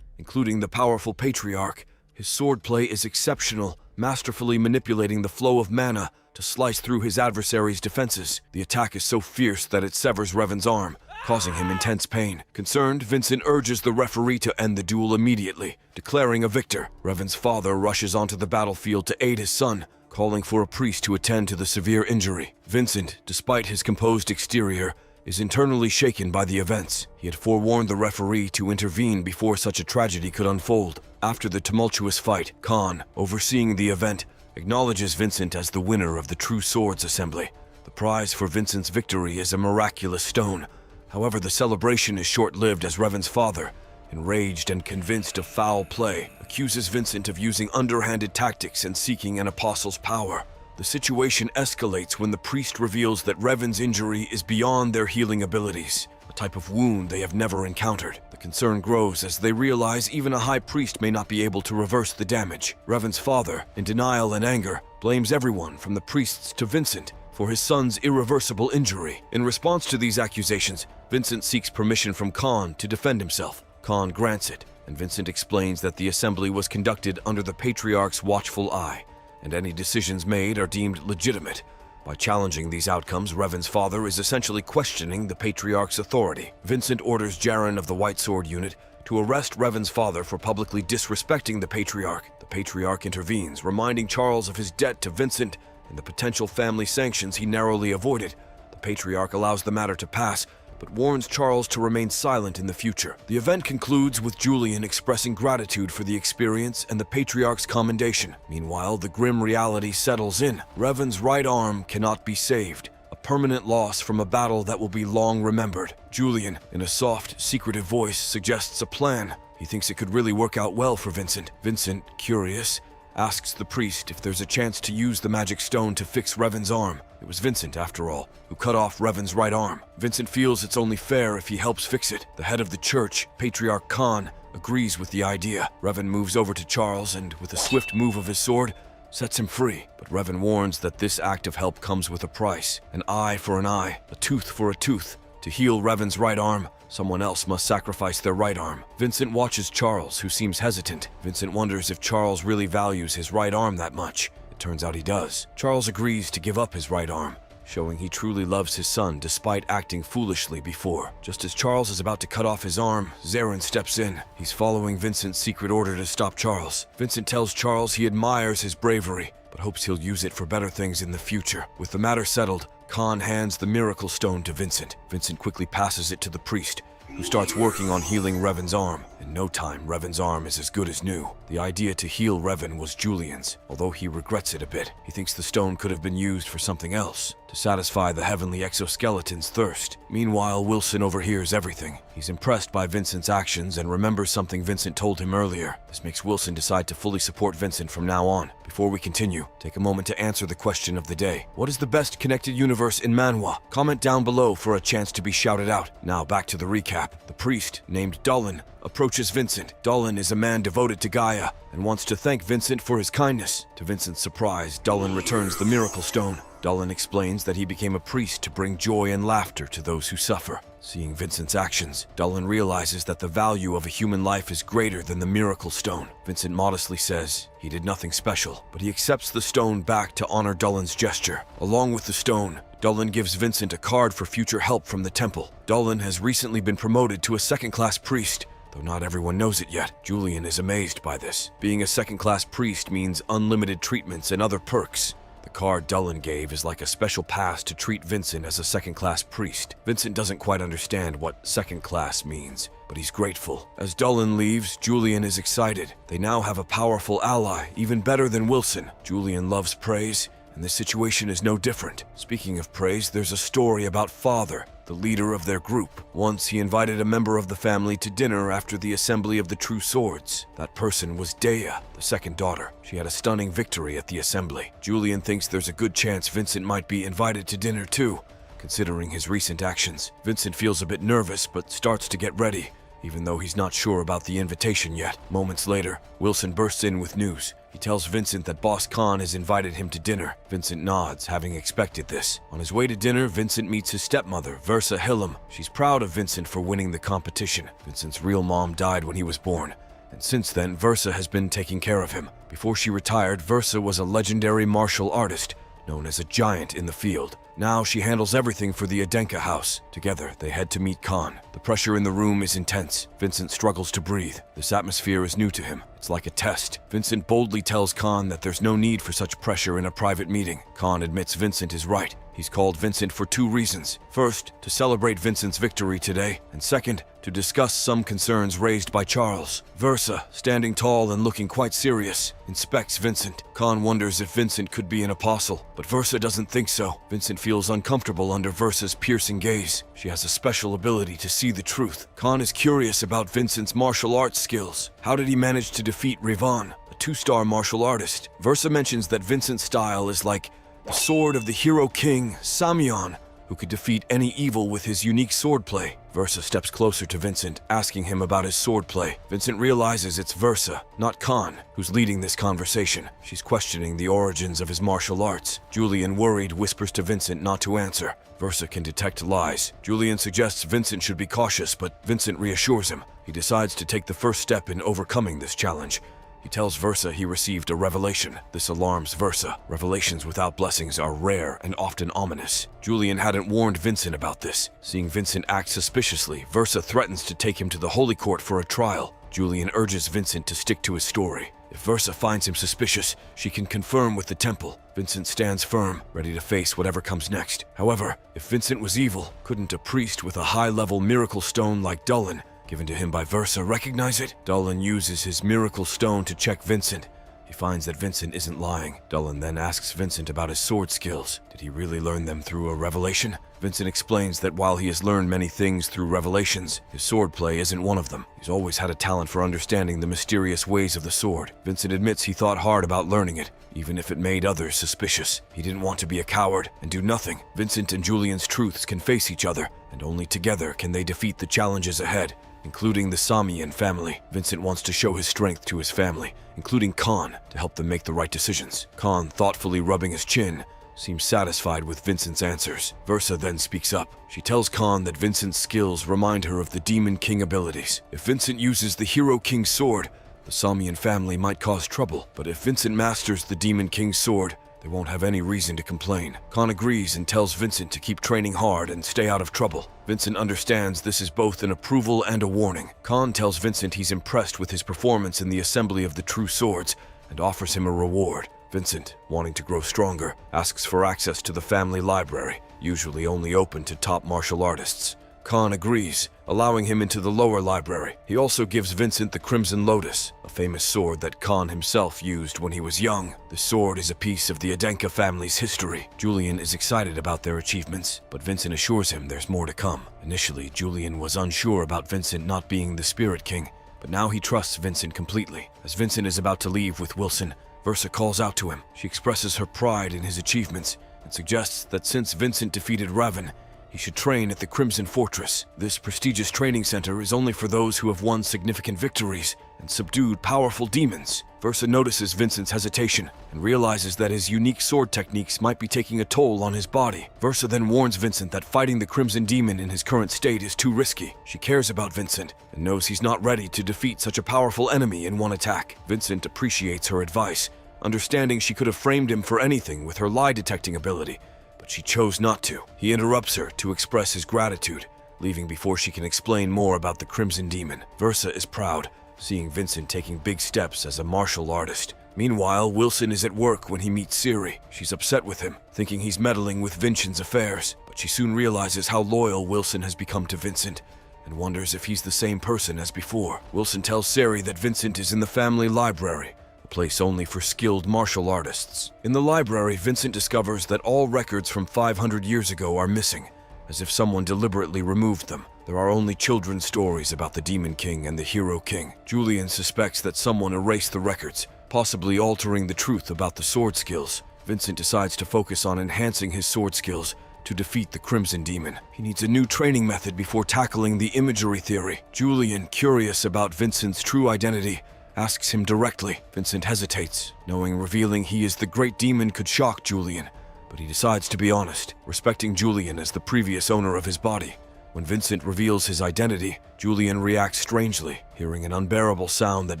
including the powerful patriarch. His swordplay is exceptional, masterfully manipulating the flow of mana to slice through his adversary's defenses. The attack is so fierce that it severs Revan's arm, causing him intense pain. Concerned, Vincent urges the referee to end the duel immediately, declaring a victor. Revan's father rushes onto the battlefield to aid his son, calling for a priest to attend to the severe injury. Vincent, despite his composed exterior, is internally shaken by the events. He had forewarned the referee to intervene before such a tragedy could unfold. After the tumultuous fight, Khan, overseeing the event, acknowledges Vincent as the winner of the True Swords Assembly. The prize for Vincent's victory is a miraculous stone. However, the celebration is short-lived as Revan's father, enraged and convinced of foul play, accuses Vincent of using underhanded tactics and seeking an apostle's power. The situation escalates when the priest reveals that Revan's injury is beyond their healing abilities, a type of wound they have never encountered. The concern grows as they realize even a high priest may not be able to reverse the damage. Revan's father, in denial and anger, blames everyone from the priests to Vincent for his son's irreversible injury. In response to these accusations, Vincent seeks permission from Khan to defend himself. Khan grants it, and Vincent explains that the assembly was conducted under the Patriarch's watchful eye, and any decisions made are deemed legitimate. By challenging these outcomes, Revan's father is essentially questioning the Patriarch's authority. Vincent orders Jaren of the White Sword Unit to arrest Revan's father for publicly disrespecting the Patriarch. The Patriarch intervenes, reminding Charles of his debt to Vincent and the potential family sanctions he narrowly avoided. The Patriarch allows the matter to pass, but warns Charles to remain silent in the future. The event concludes with Julian expressing gratitude for the experience and the Patriarch's commendation. Meanwhile, the grim reality settles in. Revan's right arm cannot be saved, a permanent loss from a battle that will be long remembered. Julian, in a soft, secretive voice, suggests a plan. He thinks it could really work out well for Vincent. Vincent, curious, asks the priest if there's a chance to use the magic stone to fix Revan's arm. It was Vincent, after all, who cut off Revan's right arm. Vincent feels it's only fair if he helps fix it. The head of the church, Patriarch Khan, agrees with the idea. Revan moves over to Charles and, with a swift move of his sword, sets him free. But Revan warns that this act of help comes with a price. An eye for an eye, a tooth for a tooth. To heal Revan's right arm, someone else must sacrifice their right arm. Vincent watches Charles, who seems hesitant. Vincent wonders if Charles really values his right arm that much. It turns out he does. Charles agrees to give up his right arm, showing he truly loves his son despite acting foolishly before. Just as Charles is about to cut off his arm, Zarin steps in. He's following Vincent's secret order to stop Charles. Vincent tells Charles he admires his bravery, but hopes he'll use it for better things in the future. With the matter settled, Khan hands the miracle stone to Vincent. Vincent quickly passes it to the priest, who starts working on healing Revan's arm. In no time, Revan's arm is as good as new. The idea to heal Revan was Julian's, although he regrets it a bit. He thinks the stone could have been used for something else, to satisfy the heavenly exoskeleton's thirst. Meanwhile, Wilson overhears everything. He's impressed by Vincent's actions and remembers something Vincent told him earlier. This makes Wilson decide to fully support Vincent from now on. Before we continue, take a moment to answer the question of the day. What is the best connected universe in Manhwa? Comment down below for a chance to be shouted out. Now back to the recap. The priest, named Dulin, approaches Vincent. Dulin is a man devoted to Gaia and wants to thank Vincent for his kindness. To Vincent's surprise, Dulin returns the miracle stone. Dulin explains that he became a priest to bring joy and laughter to those who suffer. Seeing Vincent's actions, Dulin realizes that the value of a human life is greater than the miracle stone. Vincent modestly says he did nothing special, but he accepts the stone back to honor Dulin's gesture. Along with the stone, Dulin gives Vincent a card for future help from the temple. Dulin has recently been promoted to a second-class priest. though not everyone knows it yet. Julian is amazed by this. Being a second-class priest means unlimited treatments and other perks. The card Dullen gave is like a special pass to treat Vincent as a second-class priest. Vincent doesn't quite understand what second-class means, but he's grateful. As Dullen leaves, Julian is excited. They now have a powerful ally, even better than Wilson. Julian loves praise, and this situation is no different. Speaking of praise, there's a story about Father, the leader of their group. Once he invited a member of the family to dinner after the assembly of the True Swords. That person was Dea, the second daughter. She had a stunning victory at the assembly. Julian thinks there's a good chance Vincent might be invited to dinner too, considering his recent actions. Vincent feels a bit nervous, but starts to get ready, even though he's not sure about the invitation yet. Moments later, Wilson bursts in with news. He tells Vincent that Boss Khan has invited him to dinner. Vincent nods, having expected this. On his way to dinner, Vincent meets his stepmother, Versa Hillam. She's proud of Vincent for winning the competition. Vincent's real mom died when he was born, and since then, Versa has been taking care of him. Before she retired, Versa was a legendary martial artist, known as a giant in the field. Now she handles everything for the Adenka house. Together, they head to meet Khan. The pressure in the room is intense. Vincent struggles to breathe. This atmosphere is new to him. It's like a test. Vincent boldly tells Khan that there's no need for such pressure in a private meeting. Khan admits Vincent is right. He's called Vincent for two reasons. First, to celebrate Vincent's victory today, and second, to discuss some concerns raised by Charles. Versa, standing tall and looking quite serious, inspects Vincent. Khan wonders if Vincent could be an apostle, but Versa doesn't think so. Vincent feels uncomfortable under Versa's piercing gaze. She has a special ability to see the truth. Khan is curious about Vincent's martial arts skills. How did he manage to defeat Rivan, a two-star martial artist? Versa mentions that Vincent's style is like the sword of the hero king, Samyon, who could defeat any evil with his unique swordplay. Versa steps closer to Vincent, asking him about his swordplay. Vincent realizes it's Versa, not Khan, who's leading this conversation. She's questioning the origins of his martial arts. Julian, worried, whispers to Vincent not to answer. Versa can detect lies. Julian suggests Vincent should be cautious, but Vincent reassures him. He decides to take the first step in overcoming this challenge. He tells Versa he received a revelation. This alarms Versa. Revelations without blessings are rare and often ominous. Julian hadn't warned Vincent about this. Seeing Vincent act suspiciously, Versa threatens to take him to the Holy Court for a trial. Julian urges Vincent to stick to his story. If Versa finds him suspicious, she can confirm with the temple. Vincent stands firm, ready to face whatever comes next. However, if Vincent was evil, couldn't a priest with a high-level miracle stone like Dullen, given to him by Versa, recognize it? Dullen uses his miracle stone to check Vincent. He finds that Vincent isn't lying. Dullen then asks Vincent about his sword skills. Did he really learn them through a revelation? Vincent explains that while he has learned many things through revelations, his swordplay isn't one of them. He's always had a talent for understanding the mysterious ways of the sword. Vincent admits he thought hard about learning it, even if it made others suspicious. He didn't want to be a coward and do nothing. Vincent and Julian's truths can face each other, and only together can they defeat the challenges ahead, including the Samian family. Vincent wants to show his strength to his family, including Khan, to help them make the right decisions. Khan, thoughtfully rubbing his chin, seems satisfied with Vincent's answers. Versa then speaks up. She tells Khan that Vincent's skills remind her of the Demon King abilities. If Vincent uses the Hero King's sword, the Samian family might cause trouble, but if Vincent masters the Demon King's sword, they won't have any reason to complain. Khan agrees and tells Vincent to keep training hard and stay out of trouble. Vincent understands this is both an approval and a warning. Khan tells Vincent he's impressed with his performance in the assembly of the True Swords and offers him a reward. Vincent, wanting to grow stronger, asks for access to the family library, usually only open to top martial artists. Khan agrees, allowing him into the lower library. He also gives Vincent the Crimson Lotus, a famous sword that Khan himself used when he was young. The sword is a piece of the Adenka family's history. Julian is excited about their achievements, but Vincent assures him there's more to come. Initially, Julian was unsure about Vincent not being the Spirit King, but now he trusts Vincent completely. As Vincent is about to leave with Wilson, Versa calls out to him. She expresses her pride in his achievements and suggests that since Vincent defeated Raven, he should train at the Crimson Fortress. This prestigious training center is only for those who have won significant victories and subdued powerful demons. Versa notices Vincent's hesitation and realizes that his unique sword techniques might be taking a toll on his body. Versa then warns Vincent that fighting the Crimson Demon in his current state is too risky. She cares about Vincent and knows he's not ready to defeat such a powerful enemy in one attack. Vincent appreciates her advice, understanding she could have framed him for anything with her lie-detecting ability, but she chose not to. He interrupts her to express his gratitude, leaving before she can explain more about the Crimson Demon. Versa is proud, seeing Vincent taking big steps as a martial artist. Meanwhile, Wilson is at work when he meets Siri. She's upset with him, thinking he's meddling with Vincent's affairs, but she soon realizes how loyal Wilson has become to Vincent and wonders if he's the same person as before. Wilson tells Siri that Vincent is in the family library, a place only for skilled martial artists. In the library, Vincent discovers that all records from 500 years ago are missing, as if someone deliberately removed them. There are only children's stories about the Demon King and the Hero King. Julian suspects that someone erased the records, possibly altering the truth about the sword skills. Vincent decides to focus on enhancing his sword skills to defeat the Crimson Demon. He needs a new training method before tackling the imagery theory. Julian, curious about Vincent's true identity, asks him directly. Vincent hesitates, knowing revealing he is the great demon could shock Julian, but he decides to be honest, respecting Julian as the previous owner of his body. When Vincent reveals his identity, Julian reacts strangely, hearing an unbearable sound that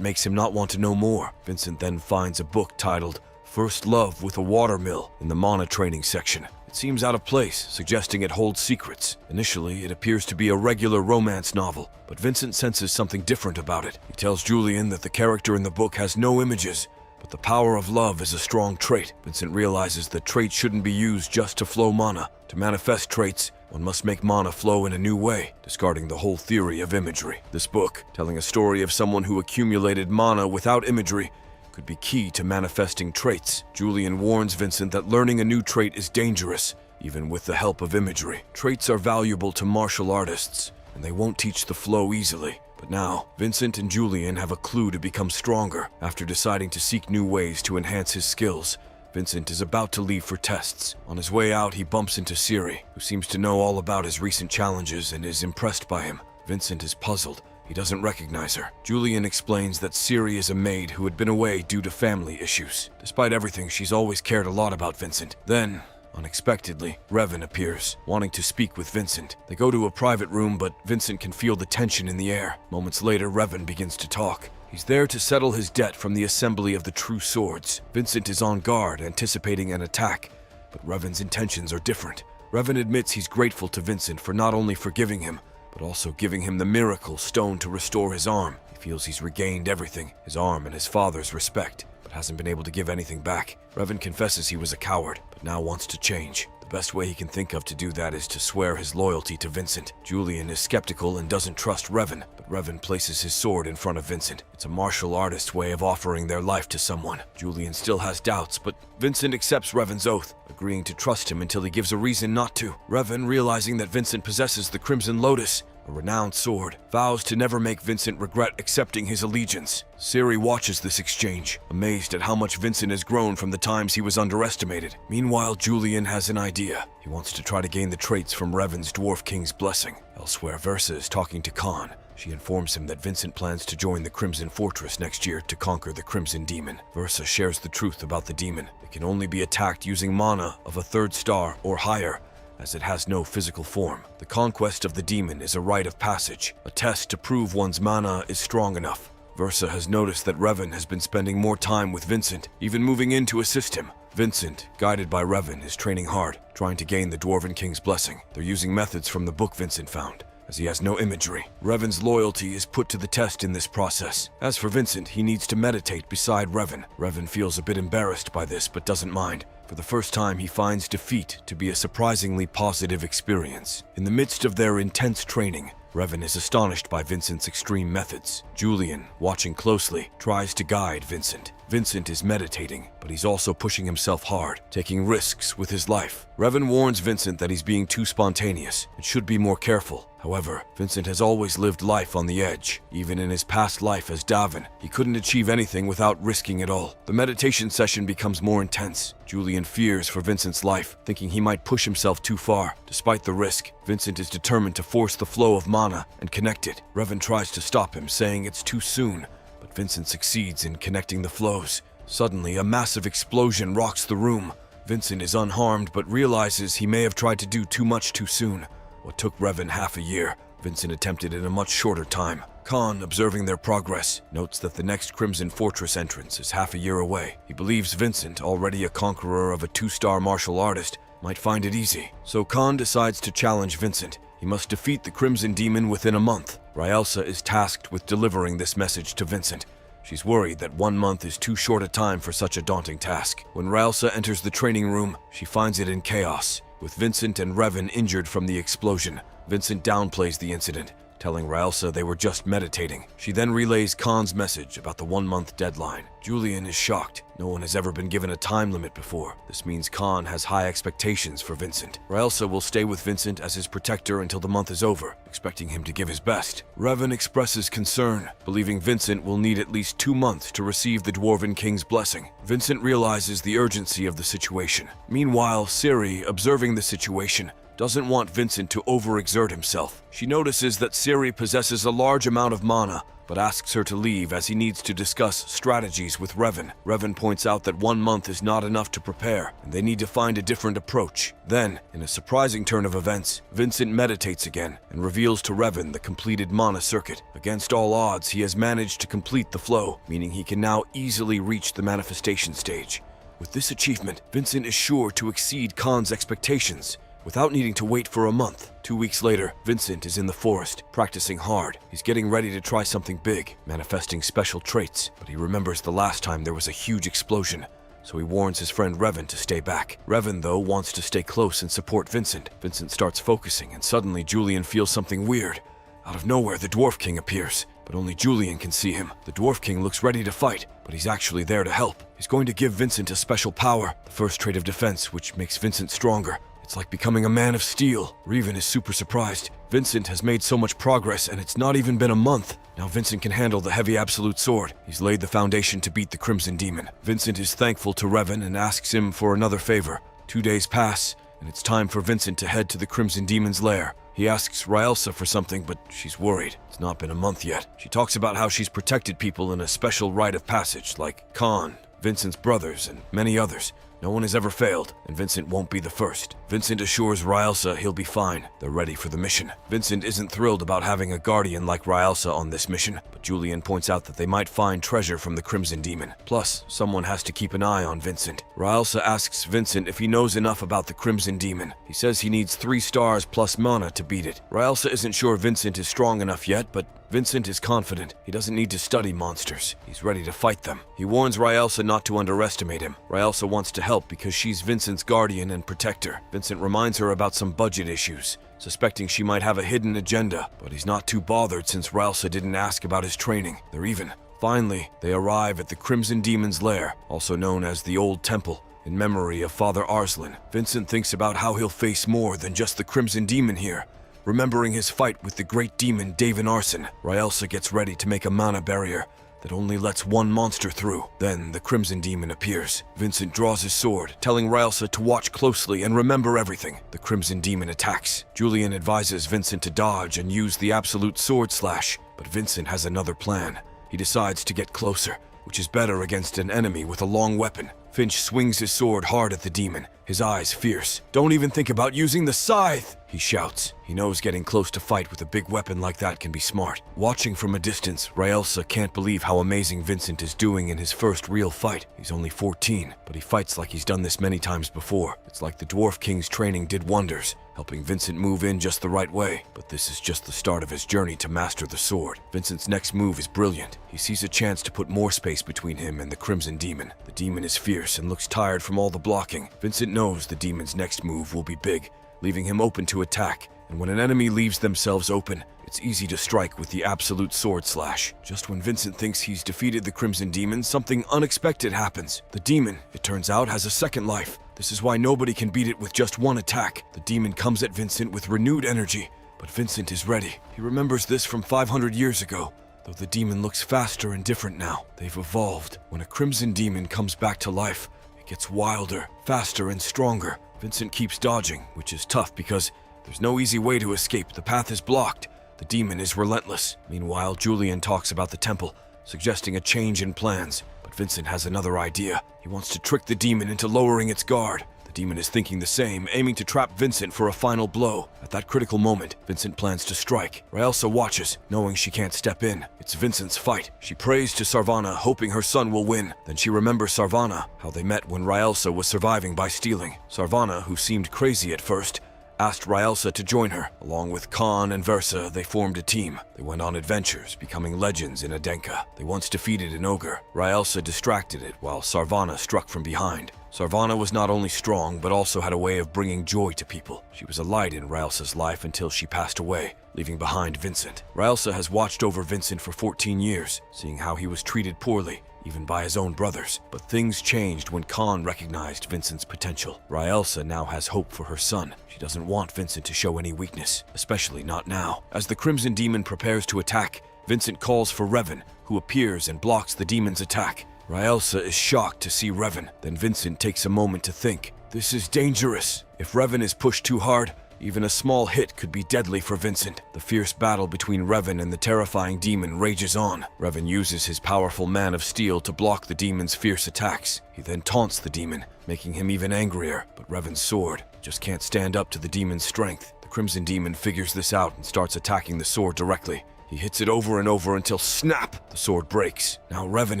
makes him not want to know more. Vincent then finds a book titled First Love with a Watermill in the Mana training section. It seems out of place, suggesting it holds secrets. Initially, it appears to be a regular romance novel, but Vincent senses something different about it. He tells Julian that the character in the book has no images, but the power of love is a strong trait. Vincent realizes that traits shouldn't be used just to flow mana. To manifest traits, one must make mana flow in a new way, discarding the whole theory of imagery. This book, telling a story of someone who accumulated mana without imagery, could be key to manifesting traits. Julian warns Vincent that learning a new trait is dangerous, even with the help of imagery. Traits are valuable to martial artists, and they won't teach the flow easily. But now, Vincent and Julian have a clue to become stronger. After deciding to seek new ways to enhance his skills, Vincent is about to leave for tests. On his way out, he bumps into Siri, who seems to know all about his recent challenges and is impressed by him. Vincent is puzzled. He doesn't recognize her. Julian explains that Siri is a maid who had been away due to family issues. Despite everything, she's always cared a lot about Vincent. Then, unexpectedly, Revan appears, wanting to speak with Vincent. They go to a private room, but Vincent can feel the tension in the air. Moments later, Revan begins to talk. He's there to settle his debt from the assembly of the True Swords. Vincent is on guard, anticipating an attack, but Revan's intentions are different. Revan admits he's grateful to Vincent for not only forgiving him, but also giving him the miracle stone to restore his arm. He feels he's regained everything, his arm and his father's respect, but hasn't been able to give anything back. Revan confesses he was a coward, but now wants to change. The best way he can think of to do that is to swear his loyalty to Vincent. Julian is skeptical and doesn't trust Revan, but Revan places his sword in front of Vincent. It's a martial artist's way of offering their life to someone. Julian still has doubts, but Vincent accepts Revan's oath, agreeing to trust him until he gives a reason not to. Revan, realizing that Vincent possesses the Crimson Lotus, a renowned sword, vows to never make Vincent regret accepting his allegiance. Siri watches this exchange, amazed at how much Vincent has grown from the times he was underestimated. Meanwhile, Julian has an idea. He wants to try to gain the traits from Revan's Dwarf King's blessing. Elsewhere, Versa is talking to Khan. She informs him that Vincent plans to join the Crimson Fortress next year to conquer the Crimson Demon. Versa shares the truth about the demon. It can only be attacked using mana of a 3rd star or higher, as it has no physical form. The conquest of the demon is a rite of passage, a test to prove one's mana is strong enough. Versa has noticed that Revan has been spending more time with Vincent, even moving in to assist him. Vincent, guided by Revan, is training hard, trying to gain the Dwarven King's blessing. They're using methods from the book Vincent found, as he has no imagery. Revan's loyalty is put to the test in this process. As for Vincent, he needs to meditate beside Revan. Revan feels a bit embarrassed by this, but doesn't mind. For the first time, he finds defeat to be a surprisingly positive experience. In the midst of their intense training, Revan is astonished by Vincent's extreme methods. Julian, watching closely, tries to guide Vincent. Vincent is meditating, but he's also pushing himself hard, taking risks with his life. Revan warns Vincent that he's being too spontaneous and should be more careful. However, Vincent has always lived life on the edge. Even in his past life as Davin, he couldn't achieve anything without risking it all. The meditation session becomes more intense. Julian fears for Vincent's life, thinking he might push himself too far. Despite the risk, Vincent is determined to force the flow of mana and connect it. Revan tries to stop him, saying it's too soon, but Vincent succeeds in connecting the flows. Suddenly, a massive explosion rocks the room. Vincent is unharmed, but realizes he may have tried to do too much too soon. What took Revan half a year, Vincent attempted in a much shorter time. Khan, observing their progress, notes that the next Crimson Fortress entrance is half a year away. He believes Vincent, already a conqueror of a 2-star martial artist, might find it easy. So Khan decides to challenge Vincent. He He must defeat the Crimson Demon within a month. Ryelsa is tasked with delivering this message to Vincent. She's worried that 1 month is too short a time for such a daunting task. When Ryelsa enters the training room, she finds it in chaos, with Vincent and Revan injured from the explosion. Vincent downplays the incident, telling Ryelsa they were just meditating. She then relays Khan's message about the 1-month deadline. Julian is shocked. No one has ever been given a time limit before. This means Khan has high expectations for Vincent. Ryelsa will stay with Vincent as his protector until the month is over, expecting him to give his best. Revan expresses concern, believing Vincent will need at least 2 months to receive the Dwarven King's blessing. Vincent realizes the urgency of the situation. Meanwhile, Ciri, observing the situation, doesn't want Vincent to overexert himself. She notices that Ciri possesses a large amount of mana, but asks her to leave as he needs to discuss strategies with Revan. Revan points out that 1 month is not enough to prepare, and they need to find a different approach. Then, in a surprising turn of events, Vincent meditates again and reveals to Revan the completed mana circuit. Against all odds, he has managed to complete the flow, meaning he can now easily reach the manifestation stage. With this achievement, Vincent is sure to exceed Khan's expectations, without needing to wait for a month. 2 weeks later, Vincent is in the forest, practicing hard. He's getting ready to try something big, manifesting special traits, but he remembers the last time there was a huge explosion, so he warns his friend Revan to stay back. Revan, though, wants to stay close and support Vincent. Vincent starts focusing, and suddenly Julian feels something weird. Out of nowhere, the Dwarf King appears, but only Julian can see him. The Dwarf King looks ready to fight, but he's actually there to help. He's going to give Vincent a special power, the first trait of defense, which makes Vincent stronger. It's like becoming a man of steel. Revan is super surprised. Vincent has made so much progress, and it's not even been a month. Now Vincent can handle the heavy absolute sword. He's laid the foundation to beat the Crimson Demon. Vincent is thankful to Revan and asks him for another favor. 2 days pass, and it's time for Vincent to head to the Crimson Demon's lair. He asks Ryelsa for something, but she's worried. It's not been a month yet. She talks about how she's protected people in a special rite of passage, like Khan, Vincent's brothers, and many others. No one has ever failed, and Vincent won't be the first. Vincent assures Ryelsa he'll be fine. They're ready for the mission. Vincent isn't thrilled about having a guardian like Ryelsa on this mission, but Julian points out that they might find treasure from the Crimson Demon. Plus, someone has to keep an eye on Vincent. Ryelsa asks Vincent if he knows enough about the Crimson Demon. He says he needs 3 stars plus mana to beat it. Ryelsa isn't sure Vincent is strong enough yet, but Vincent is confident. He doesn't need to study monsters. He's ready to fight them. He warns Ryelsa not to underestimate him. Ryelsa wants to help because she's Vincent's guardian and protector. Vincent reminds her about some budget issues, suspecting she might have a hidden agenda, but he's not too bothered since Ryelsa didn't ask about his training. They're even. Finally, they arrive at the Crimson Demon's lair, also known as the Old Temple, in memory of Father Arslan. Vincent thinks about how he'll face more than just the Crimson Demon here, remembering his fight with the great demon Davin Arson. Ryelsa gets ready to make a mana barrier that only lets 1 monster through. Then the Crimson Demon appears. Vincent draws his sword, telling Ryelsa to watch closely and remember everything. The Crimson Demon attacks. Julian advises Vincent to dodge and use the absolute sword slash, but Vincent has another plan. He decides to get closer, which is better against an enemy with a long weapon. Finch swings his sword hard at the demon, his eyes fierce. "Don't even think about using the scythe!" he shouts. He knows getting close to fight with a big weapon like that can be smart. Watching from a distance, Ryelsa can't believe how amazing Vincent is doing in his first real fight. He's only 14, but he fights like he's done this many times before. It's like the Dwarf King's training did wonders, helping Vincent move in just the right way. But this is just the start of his journey to master the sword. Vincent's next move is brilliant. He sees a chance to put more space between him and the Crimson Demon. The demon is fierce and looks tired from all the blocking. Vincent knows the demon's next move will be big, leaving him open to attack. And when an enemy leaves themselves open, it's easy to strike with the absolute sword slash. Just when Vincent thinks he's defeated the Crimson Demon, something unexpected happens. The demon, it turns out, has a second life. This is why nobody can beat it with just 1 attack. The demon comes at Vincent with renewed energy, but Vincent is ready. He remembers this from 500 years ago, though the demon looks faster and different now. They've evolved. When a Crimson Demon comes back to life, it gets wilder, faster, and stronger. Vincent keeps dodging, which is tough because there's no easy way to escape. The path is blocked. The demon is relentless. Meanwhile, Julian talks about the temple, suggesting a change in plans. But Vincent has another idea. He wants to trick the demon into lowering its guard. The demon is thinking the same, aiming to trap Vincent for a final blow. At that critical moment, Vincent plans to strike. Ryelsa watches, knowing she can't step in. It's Vincent's fight. She prays to Sarvana, hoping her son will win. Then she remembers Sarvana, how they met when Ryelsa was surviving by stealing. Sarvana, who seemed crazy at first, asked Ryelsa to join her. Along with Khan and Versa, they formed a team. They went on adventures, becoming legends in Adenka. They once defeated an ogre. Ryelsa distracted it while Sarvana struck from behind. Sarvana was not only strong, but also had a way of bringing joy to people. She was a light in Ryelsa's life until she passed away, leaving behind Vincent. Ryelsa has watched over Vincent for 14 years, seeing how he was treated poorly, even by his own brothers. But things changed when Khan recognized Vincent's potential. Ryelsa now has hope for her son. She doesn't want Vincent to show any weakness, especially not now. As the Crimson Demon prepares to attack, Vincent calls for Revan, who appears and blocks the demon's attack. Ryelsa is shocked to see Revan. Then Vincent takes a moment to think. This is dangerous. If Revan is pushed too hard, even a small hit could be deadly for Vincent. The fierce battle between Revan and the terrifying demon rages on. Revan uses his powerful Man of Steel to block the demon's fierce attacks. He then taunts the demon, making him even angrier. But Revan's sword just can't stand up to the demon's strength. The Crimson Demon figures this out and starts attacking the sword directly. He hits it over and over until snap! The sword breaks. Now Revan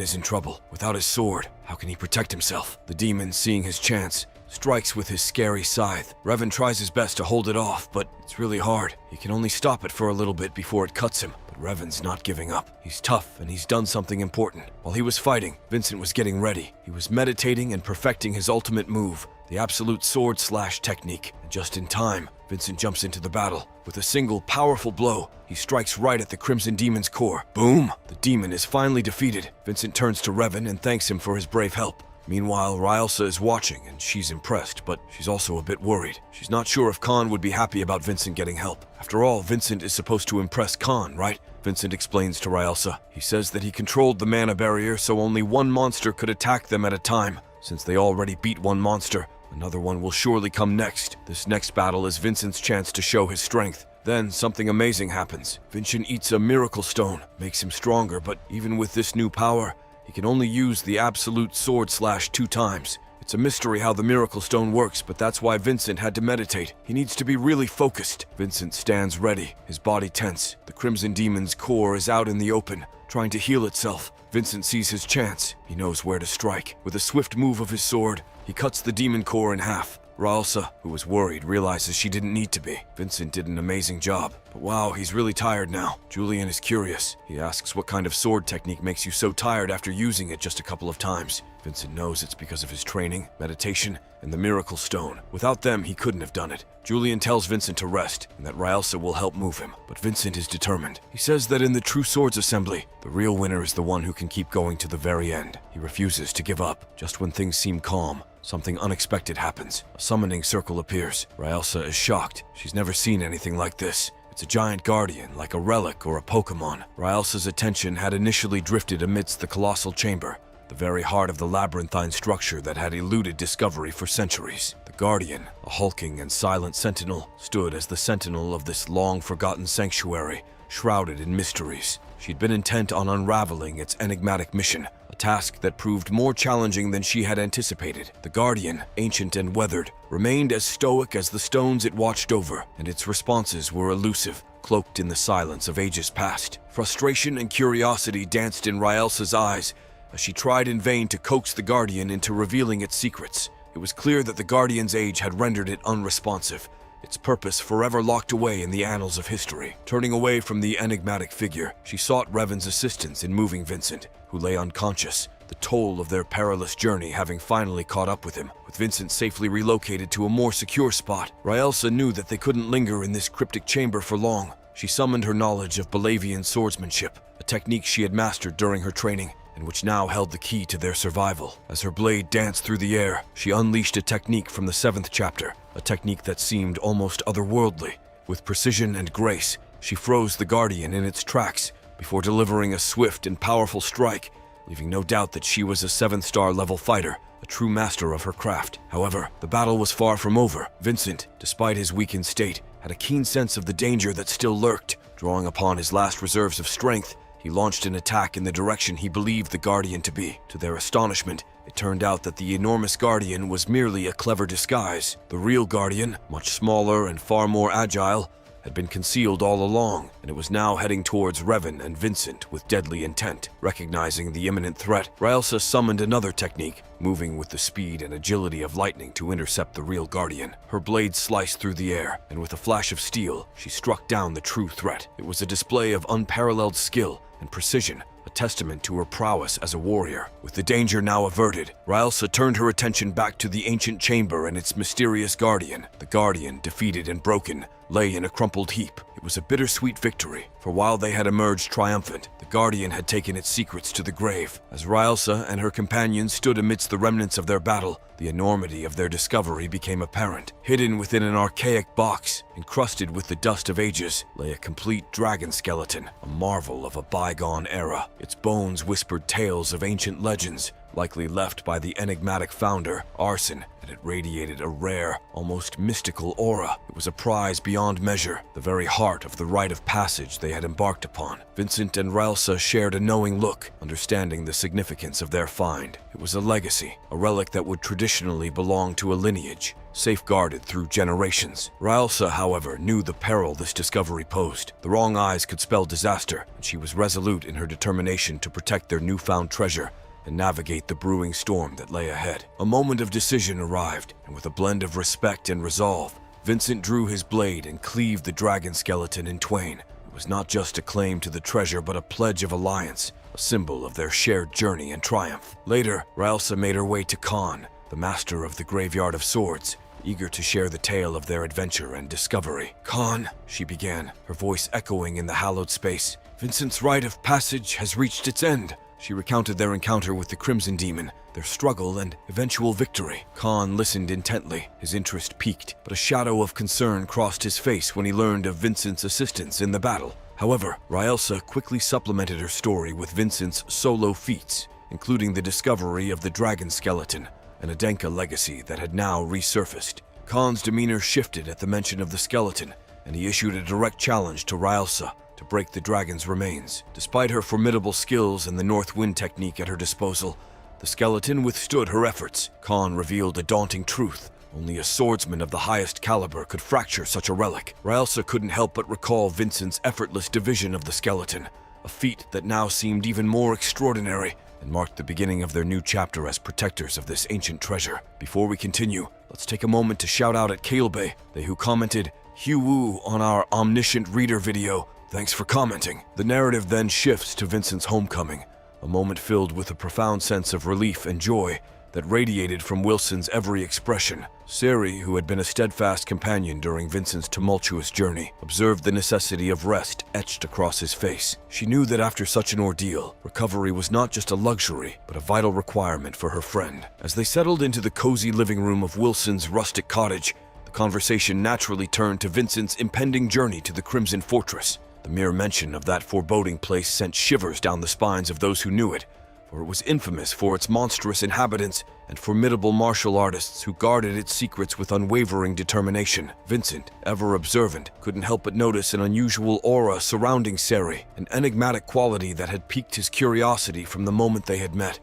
is in trouble. Without his sword, how can he protect himself? The demon, seeing his chance, strikes with his scary scythe. Revan tries his best to hold it off, but it's really hard. He can only stop it for a little bit before it cuts him. But Revan's not giving up. He's tough, and he's done something important. While he was fighting, Vincent was getting ready. He was meditating and perfecting his ultimate move, the absolute sword slash technique. And just in time, Vincent jumps into the battle. With a single powerful blow, he strikes right at the Crimson Demon's core. Boom! The demon is finally defeated. Vincent turns to Revan and thanks him for his brave help. Meanwhile, Ryelsa is watching, and she's impressed, but she's also a bit worried. She's not sure if Khan would be happy about Vincent getting help. After all, Vincent is supposed to impress Khan, right? Vincent explains to Ryelsa. He says that he controlled the mana barrier so only one monster could attack them at a time. Since they already beat one monster, another one will surely come next. This next battle is Vincent's chance to show his strength. Then something amazing happens. Vincent eats a miracle stone, makes him stronger, but even with this new power, he can only use the absolute sword slash 2 times. It's a mystery how the miracle stone works, but that's why Vincent had to meditate. He needs to be really focused. Vincent stands ready, his body tense. The Crimson Demon's core is out in the open, trying to heal itself. Vincent sees his chance. He knows where to strike. With a swift move of his sword, he cuts the demon core in half. Ryelsa, who was worried, realizes she didn't need to be. Vincent did an amazing job. But wow, he's really tired now. Julian is curious. He asks what kind of sword technique makes you so tired after using it just a couple of times. Vincent knows it's because of his training, meditation, and the miracle stone. Without them, he couldn't have done it. Julian tells Vincent to rest, and that Ryelsa will help move him. But Vincent is determined. He says that in the True Swords Assembly, the real winner is the one who can keep going to the very end. He refuses to give up. Just when things seem calm, something unexpected happens. A summoning circle appears. Ryelsa is shocked. She's never seen anything like this. It's a giant guardian, like a relic or a Pokemon. Ryelsa's attention had initially drifted amidst the colossal chamber, the very heart of the labyrinthine structure that had eluded discovery for centuries. The Guardian, a hulking and silent sentinel, stood as the sentinel of this long-forgotten sanctuary, shrouded in mysteries. She'd been intent on unraveling its enigmatic mission, a task that proved more challenging than she had anticipated. The Guardian, ancient and weathered, remained as stoic as the stones it watched over, and its responses were elusive, cloaked in the silence of ages past. Frustration and curiosity danced in Ryelsa's eyes as she tried in vain to coax the Guardian into revealing its secrets. It was clear that the Guardian's age had rendered it unresponsive, its purpose forever locked away in the annals of history. Turning away from the enigmatic figure, she sought Revan's assistance in moving Vincent, who lay unconscious, the toll of their perilous journey having finally caught up with him. With Vincent safely relocated to a more secure spot, Ryelsa knew that they couldn't linger in this cryptic chamber for long. She summoned her knowledge of Balavian swordsmanship, a technique she had mastered during her training, and which now held the key to their survival. As her blade danced through the air, she unleashed a technique from the 7th chapter, a technique that seemed almost otherworldly. With precision and grace, she froze the Guardian in its tracks before delivering a swift and powerful strike, leaving no doubt that she was a 7th-star level fighter, a true master of her craft. However, the battle was far from over. Vincent, despite his weakened state, had a keen sense of the danger that still lurked. Drawing upon his last reserves of strength, he launched an attack in the direction he believed the Guardian to be. To their astonishment, it turned out that the enormous Guardian was merely a clever disguise. The real Guardian, much smaller and far more agile, had been concealed all along, and it was now heading towards Revan and Vincent with deadly intent. Recognizing the imminent threat, Rylsa summoned another technique, moving with the speed and agility of lightning to intercept the real Guardian. Her blade sliced through the air, and with a flash of steel, she struck down the true threat. It was a display of unparalleled skill and precision, a testament to her prowess as a warrior. With the danger now averted, Rylsa turned her attention back to the ancient chamber and its mysterious guardian. The guardian, defeated and broken, lay in a crumpled heap. It was a bittersweet victory, for while they had emerged triumphant, the guardian had taken its secrets to the grave. As Rylsa and her companions stood amidst the remnants of their battle, the enormity of their discovery became apparent. Hidden within an archaic box, encrusted with the dust of ages, lay a complete dragon skeleton, a marvel of a bygone era. Its bones whispered tales of ancient legends, likely left by the enigmatic founder, Arson, and it radiated a rare, almost mystical aura. It was a prize beyond measure, the very heart of the rite of passage they had embarked upon. Vincent and Rylsa shared a knowing look, understanding the significance of their find. It was a legacy, a relic that would traditionally belong to a lineage, safeguarded through generations. Rylsa, however, knew the peril this discovery posed. The wrong eyes could spell disaster, and she was resolute in her determination to protect their newfound treasure and navigate the brewing storm that lay ahead. A moment of decision arrived, and with a blend of respect and resolve, Vincent drew his blade and cleaved the dragon skeleton in twain. It was not just a claim to the treasure, but a pledge of alliance, a symbol of their shared journey and triumph. Later, Rylsa made her way to Khan, the master of the Graveyard of Swords, eager to share the tale of their adventure and discovery. "Khan," she began, her voice echoing in the hallowed space, "Vincent's rite of passage has reached its end." She recounted their encounter with the Crimson Demon, their struggle and eventual victory. Khan listened intently, his interest piqued, but a shadow of concern crossed his face when he learned of Vincent's assistance in the battle. However, Rylsa quickly supplemented her story with Vincent's solo feats, including the discovery of the dragon skeleton, an Adenka legacy that had now resurfaced. Khan's demeanor shifted at the mention of the skeleton, and he issued a direct challenge to Rylsa to break the dragon's remains. Despite her formidable skills and the North Wind technique at her disposal, the skeleton withstood her efforts. Khan revealed a daunting truth. Only a swordsman of the highest caliber could fracture such a relic. Rylsa couldn't help but recall Vincent's effortless division of the skeleton, a feat that now seemed even more extraordinary and marked the beginning of their new chapter as protectors of this ancient treasure. Before we continue, let's take a moment to shout out at Kalebe, they who commented "Hugh Woo" on our Omniscient Reader video. Thanks for commenting. The narrative then shifts to Vincent's homecoming, a moment filled with a profound sense of relief and joy that radiated from Wilson's every expression. Sari, who had been a steadfast companion during Vincent's tumultuous journey, observed the necessity of rest etched across his face. She knew that after such an ordeal, recovery was not just a luxury, but a vital requirement for her friend. As they settled into the cozy living room of Wilson's rustic cottage, the conversation naturally turned to Vincent's impending journey to the Crimson Fortress. The mere mention of that foreboding place sent shivers down the spines of those who knew it, for it was infamous for its monstrous inhabitants and formidable martial artists who guarded its secrets with unwavering determination. Vincent, ever observant, couldn't help but notice an unusual aura surrounding Sari, an enigmatic quality that had piqued his curiosity from the moment they had met.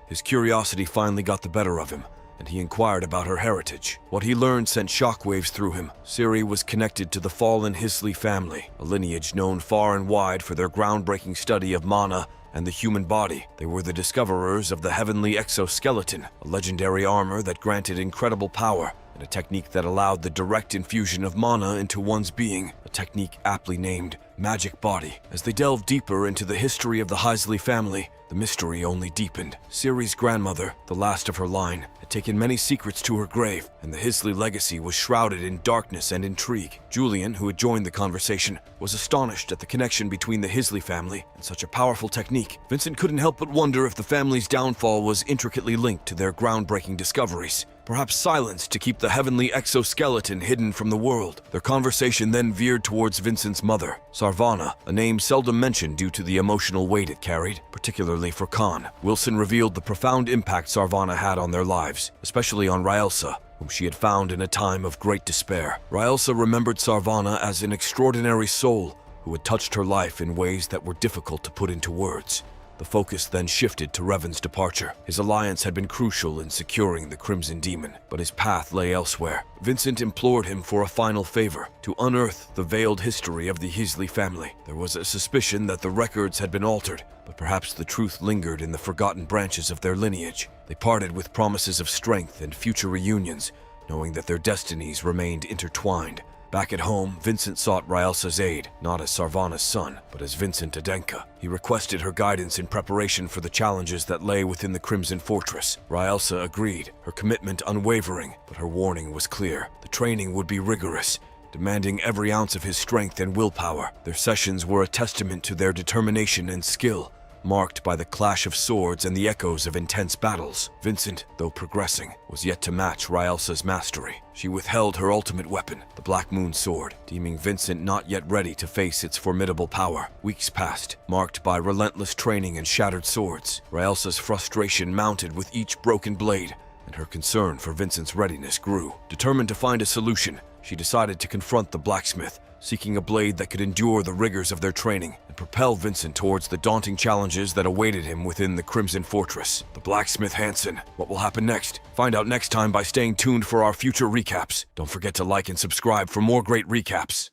His curiosity finally got the better of him, and he inquired about her heritage. What he learned sent shockwaves through him. Sari was connected to the fallen Hisley family, a lineage known far and wide for their groundbreaking study of mana and the human body. They were the discoverers of the heavenly exoskeleton, a legendary armor that granted incredible power, and a technique that allowed the direct infusion of mana into one's being, a technique aptly named Magic Body. As they delved deeper into the history of the Hisley family, the mystery only deepened. Sari's grandmother, the last of her line, had taken many secrets to her grave, and the Hisley legacy was shrouded in darkness and intrigue. Julian, who had joined the conversation, was astonished at the connection between the Hisley family and such a powerful technique. Vincent couldn't help but wonder if the family's downfall was intricately linked to their groundbreaking discoveries, perhaps silenced to keep the heavenly exoskeleton hidden from the world. Their conversation then veered towards Vincent's mother, Sarvana, a name seldom mentioned due to the emotional weight it carried, particularly for Khan. Wilson revealed the profound impact Sarvana had on their lives, especially on Rylsa, whom she had found in a time of great despair. Rylsa remembered Sarvana as an extraordinary soul who had touched her life in ways that were difficult to put into words. The focus then shifted to Revan's departure. His alliance had been crucial in securing the Crimson Demon, but his path lay elsewhere. Vincent implored him for a final favor, to unearth the veiled history of the Hisley family. There was a suspicion that the records had been altered, but perhaps the truth lingered in the forgotten branches of their lineage. They parted with promises of strength and future reunions, knowing that their destinies remained intertwined. Back at home, Vincent sought Ryelsa's aid, not as Sarvana's son, but as Vincent Adenka. He requested her guidance in preparation for the challenges that lay within the Crimson Fortress. Ryelsa agreed, her commitment unwavering, but her warning was clear. The training would be rigorous, demanding every ounce of his strength and willpower. Their sessions were a testament to their determination and skill, marked by the clash of swords and the echoes of intense battles. Vincent, though progressing, was yet to match Ryelsa's mastery. She withheld her ultimate weapon, the Black Moon Sword, deeming Vincent not yet ready to face its formidable power. Weeks passed, marked by relentless training and shattered swords. Ryelsa's frustration mounted with each broken blade, and her concern for Vincent's readiness grew. Determined to find a solution, she decided to confront the blacksmith, seeking a blade that could endure the rigors of their training and propel Vincent towards the daunting challenges that awaited him within the Crimson Fortress. The blacksmith Hansen. What will happen next? Find out next time by staying tuned for our future recaps. Don't forget to like and subscribe for more great recaps.